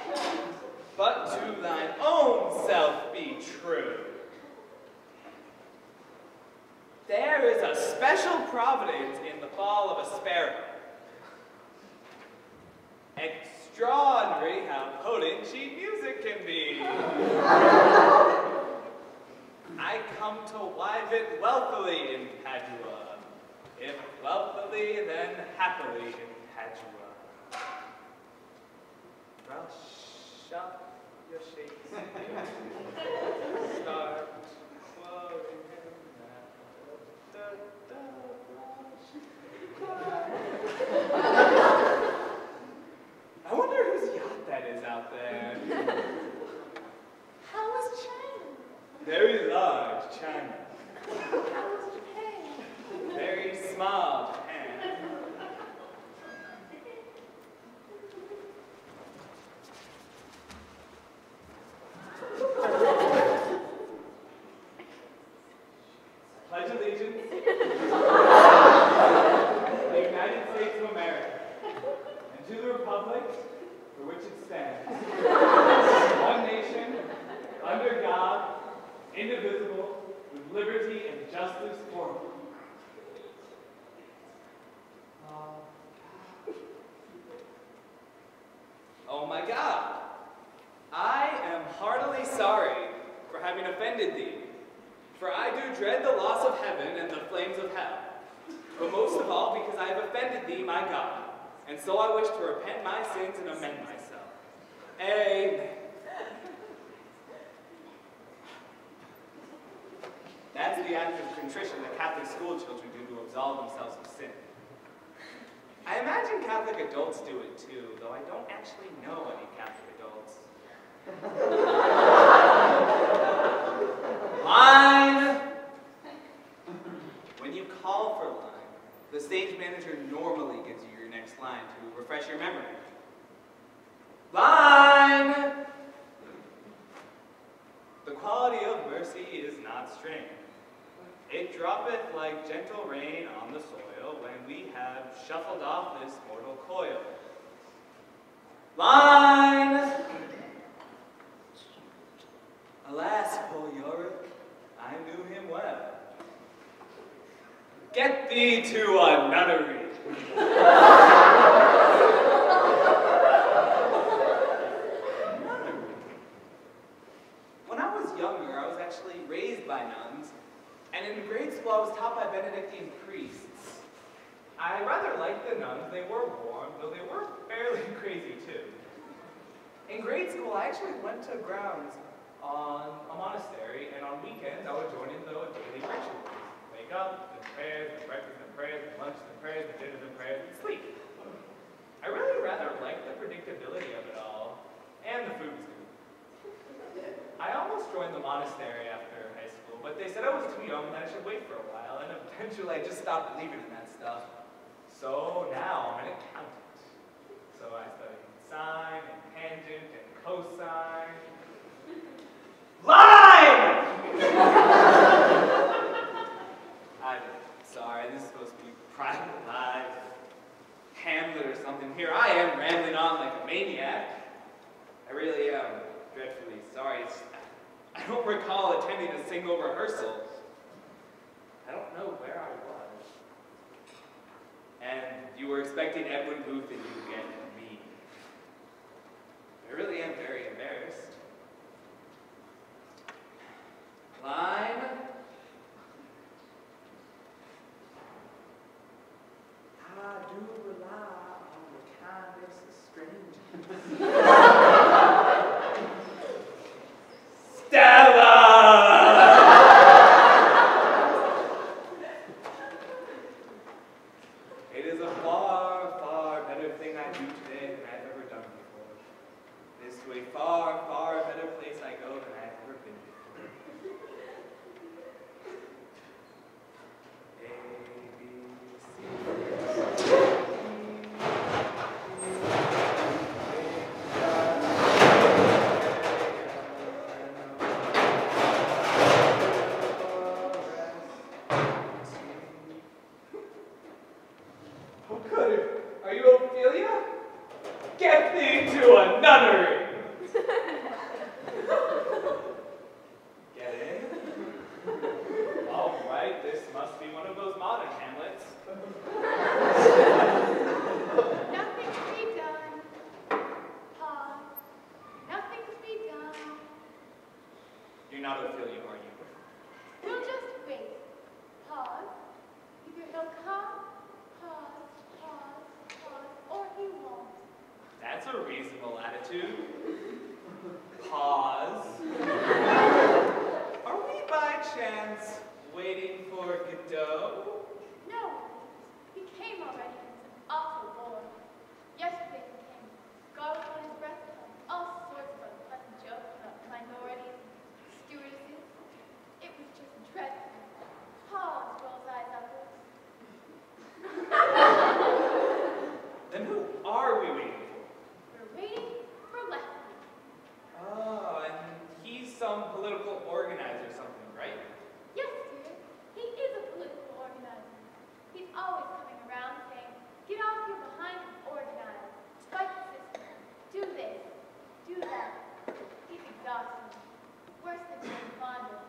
Speaker 13: but to thine own self be true. There is a special providence in the fall of a sparrow. Extraordinary how potent sheet music can be. I come to wive it wealthily in Padua. If wealthily, then happily in Padua. Well, shut your Shakespeare. Start quoting him I wonder whose yacht that is out there.
Speaker 5: How was China?
Speaker 13: Very large China.
Speaker 5: How was Japan?
Speaker 13: Very small Japan. Pledge allegiance to the United States of America and to the republic for which it stands, one nation, under God, indivisible, with liberty and justice for all. Oh my God, I am heartily sorry for having offended thee, for I do dread the loss of heaven and the flames of hell, but most of all because I have offended thee, my God, and so I wish to repent my sins and amend myself. Amen. That's the act of contrition that Catholic school children do to absolve themselves of sin. I imagine Catholic adults do it too, though I don't actually know any Catholic adults. Line! When you call for line, the stage manager normally gives you your next line to refresh your memory. Line! The quality of mercy is not strange. It droppeth like gentle rain on the soil when we have shuffled off this mortal coil. Line! Alas, poor Yorick, I knew him well. Get thee to a nunnery. When I was younger, I was actually raised by nuns, and in grade school I was taught by Benedictine priests. I rather liked the nuns. They were warm, though they were fairly crazy too. In grade school, I actually went to grounds on a monastery, and on weekends I would join in the daily rituals. Wake up, then prayers, then breakfast, then prayers, then lunch, then prayers, then dinner, then prayers, and sleep. I really rather liked the predictability of it all, and the food was good. I almost joined the monastery after high school, but they said I was too young and that I should wait for a while, and eventually I just stopped believing in that stuff. So now I'm an accountant. So I study sine and tangent and cosine. Line! I'm sorry, this is supposed to be private lives, Hamlet or something. Here I am rambling on like a maniac. I really am dreadfully sorry. I don't recall attending a single rehearsal. I don't know where I was. And you were expecting Edwin Booth and you get me. I really am very embarrassed. Line. I do rely on the kindness of strangers. Stella! It is a far, far better thing I do today than I've ever done before. It is to a far, far better place I attitude. Pause. Are we by chance waiting for Godot?
Speaker 14: No, he came already and it's an awful bore. Yesterday he came, garlic on his breath, all sorts of unpleasant jokes about minorities, stewardesses. It was just dreadful. Paul rolls eyes upwards.
Speaker 13: Then who are we waiting for?
Speaker 14: We're waiting for Lefty.
Speaker 13: Oh, and he's some political organizer or something, right?
Speaker 14: Yes, dear, he is a political organizer. He's always coming around saying, get off your behind and organize. Fight the system. Do this. Do that. He's exhausting. Worse than being fond of.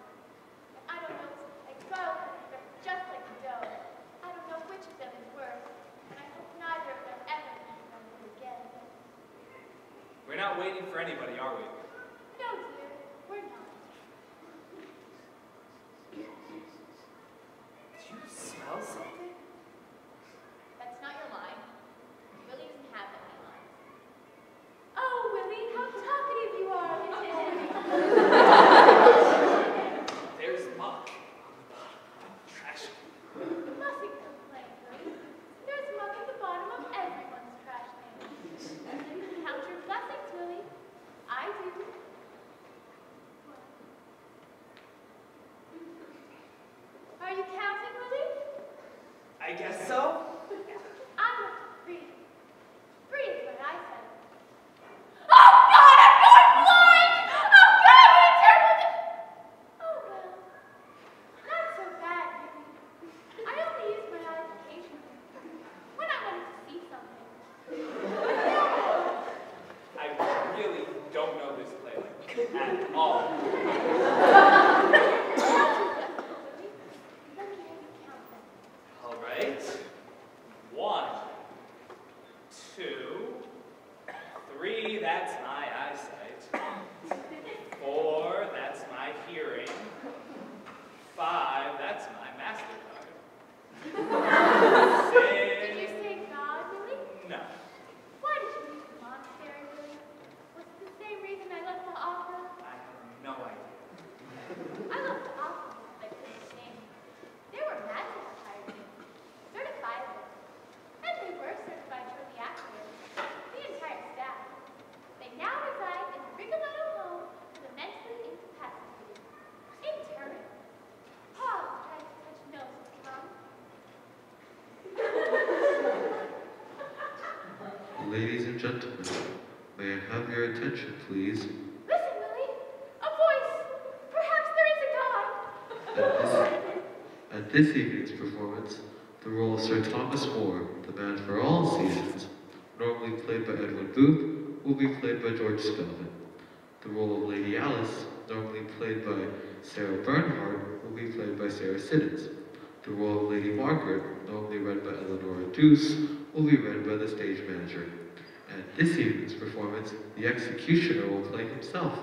Speaker 14: I don't know, like garlic but just like Godot. I don't know which of them is worse, and I hope neither of them ever meet one again.
Speaker 13: We're not waiting for anybody, are we?
Speaker 14: No, dear, we're not.
Speaker 13: Do you smell something?
Speaker 14: That's not your line. Willie doesn't have any lines. Oh, Willie, how talkative you are,
Speaker 13: There's muck on the bottom of the trash.
Speaker 14: You mustn't complain, Willie. There's muck at the bottom of everyone's trash can. You count your blessings, Willie. I do. Are you counting, Willie?
Speaker 13: I guess so.
Speaker 14: I'm not free. Free is what I said. Oh God, I'm going blind! Oh God, what a terrible Oh well, not so bad, really. I only use my eyes occasionally, when I wanted to see something.
Speaker 13: I really don't know this play at all.
Speaker 14: Let me have you count them.
Speaker 13: All right. 1, 2, 3, that's my eyesight. 4, that's my hearing. 5, that's my MasterCard. 6.
Speaker 14: Did you say God, Willie?
Speaker 13: No.
Speaker 14: Why did you leave the monastery, Willie? Was it the same reason I left the opera?
Speaker 13: I have no idea.
Speaker 14: I left the opera because I couldn't sing. They were mad to have hired me. Certified them. And they were certified shortly afterwards. The entire staff. They now reside in a Rigoletto home for the mentally incapacitated. Internment. Paul tried to touch nose with tongue.
Speaker 11: Ladies and gentlemen, may I have your attention, please?
Speaker 14: Listen, Willie. A voice. Perhaps there is a God.
Speaker 11: At this evening's performance, the role of Sir Thomas More, the man for all seasons, normally played by Edwin Booth, will be played by George Spelman. The role of Lady Alice, normally played by Sarah Bernhardt, will be played by Sarah Siddons. The role of Lady Margaret, normally read by Eleanora Deuce, will be read by the stage manager. At this evening's performance, the executioner will play himself.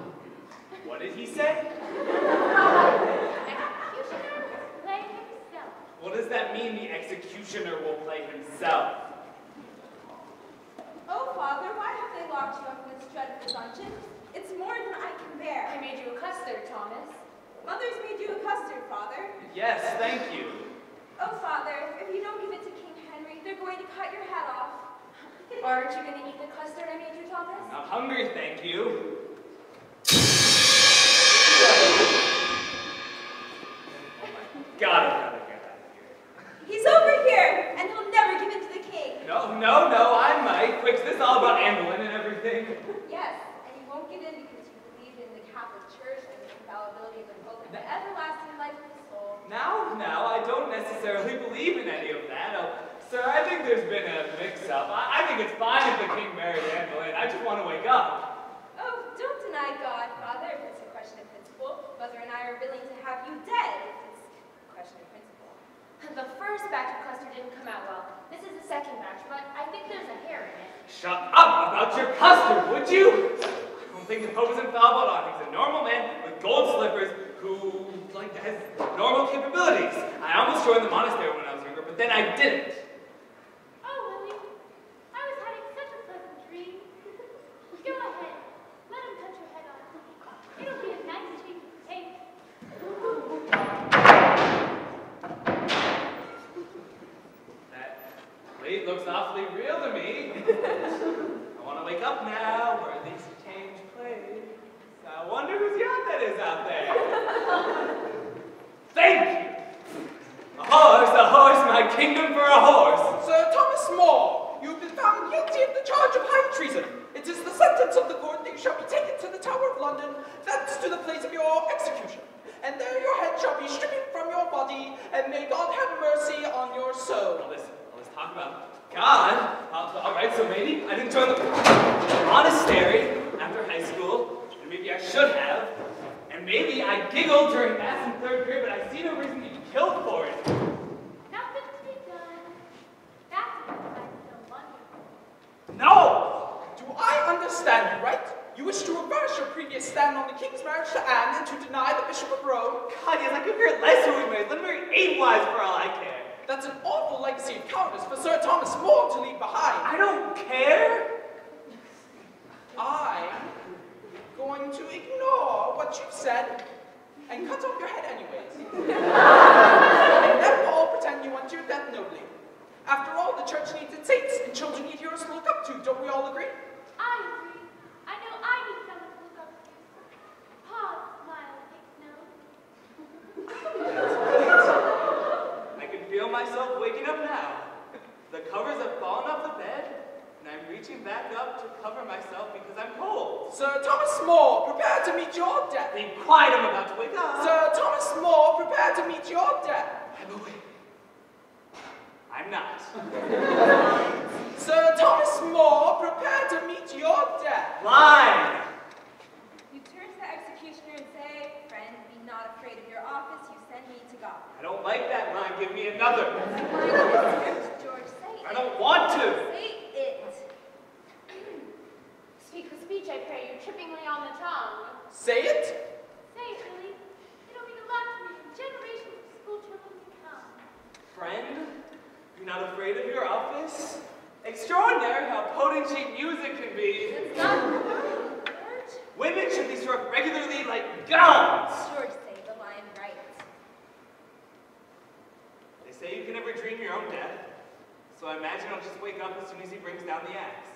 Speaker 13: What did he say?
Speaker 14: Executioner will play himself.
Speaker 13: What does that mean, the executioner will play himself?
Speaker 8: Oh, Father, why have they locked you up in this dreadful dungeon? It's more than I can bear. I made you a custard, Thomas. Mother's made you a custard, Father.
Speaker 13: Yes, thank you.
Speaker 8: Oh, Father, if you don't give it to King Henry, they're going to cut your head off. Aren't you going to eat the custard I made you, Thomas?
Speaker 13: I'm not hungry, thank you. Oh my God, I've got to get out of here.
Speaker 8: He's over here, and he'll never give it to the king.
Speaker 13: No, I might. Quick, is this all about Anne Boleyn and everything?
Speaker 8: Yes, and you won't get in because you believe in the Catholic Church and the infallibility of the book and the everlasting life of the soul.
Speaker 13: Now, I don't necessarily believe in any of that. Oh, sir, I think there's been a mix-up. I think it's fine if the king married Anne Boleyn. I just want to wake up.
Speaker 8: Oh, don't deny God, Father, if it's a question of principle. Mother and I are willing to have you dead if it's a question of principle.
Speaker 5: The first batch of custard didn't come out well. This is the second batch, but I think there's a hair in it.
Speaker 13: Shut up about your custard, would you? I don't think the Pope is infallible at all. He's a normal man with gold slippers who, has normal capabilities. I almost joined the monastery when I was younger, but then I didn't.
Speaker 14: Oh, Willie, I was having such a pleasant dream. Go ahead.
Speaker 15: shall be taken to the Tower of London, thence to the place of your execution. And there your head shall be stricken from your body, and may God have mercy on your soul.
Speaker 13: All this talk about God. All right, so maybe I didn't join the monastery after high school, and maybe I should have. And maybe I giggled during math in 3rd grade, but I see no reason to be killed for it.
Speaker 14: Nothing to be done. That's what I'm so wonderful.
Speaker 15: No! Do I understand you right? You wish to reverse your previous stand on the king's marriage to Anne and to deny the Bishop of Rome?
Speaker 13: God, yes, I could care less who we married. Let me marry 8 wives for all I care.
Speaker 15: That's an awful legacy of cowardice for Sir Thomas More to leave behind.
Speaker 13: I don't care.
Speaker 15: I'm going to ignore what you've said and cut off your head anyways. And then all pretend you want your death nobly. After all, the church needs its saints and children need heroes to look up to. Don't we all agree?
Speaker 14: I agree. I know I need someone to look up to. Pause, smile, take note.
Speaker 13: I can feel myself waking up now. The covers have fallen off the bed, and I'm reaching back up to cover myself because I'm cold.
Speaker 15: Sir Thomas More, prepare to meet your death.
Speaker 13: Be quiet, I'm about to wake up.
Speaker 15: Sir Thomas More, prepare to meet your death.
Speaker 13: I'm awake. I'm not.
Speaker 15: Sir Thomas More, prepare to meet your death.
Speaker 13: Line!
Speaker 8: You turn to the executioner and say, friend, be not afraid of your office, you send me to God.
Speaker 13: I don't like that line, give me another.
Speaker 8: George, say it.
Speaker 13: I don't want to.
Speaker 8: Say it.
Speaker 14: Speak the speech, I pray you, trippingly on the tongue.
Speaker 15: Say it.
Speaker 14: Say it, Lily. It'll mean a lot to me from generations of school children to come.
Speaker 13: Friend, you're not afraid of your office? Extraordinary how potent cheap music can be.
Speaker 8: It's not George.
Speaker 13: Women should be struck regularly like gowns.
Speaker 8: George, say the line right.
Speaker 13: They say you can never dream your own death, so I imagine I'll just wake up as soon as he brings down the axe.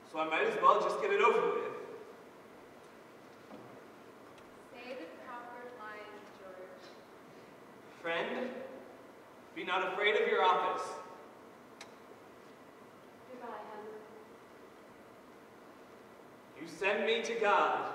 Speaker 13: So I might as well just get it over with.
Speaker 8: Say the proper line, George.
Speaker 13: Friend, be not afraid of your office.
Speaker 14: Goodbye, Helen.
Speaker 13: You send me to God.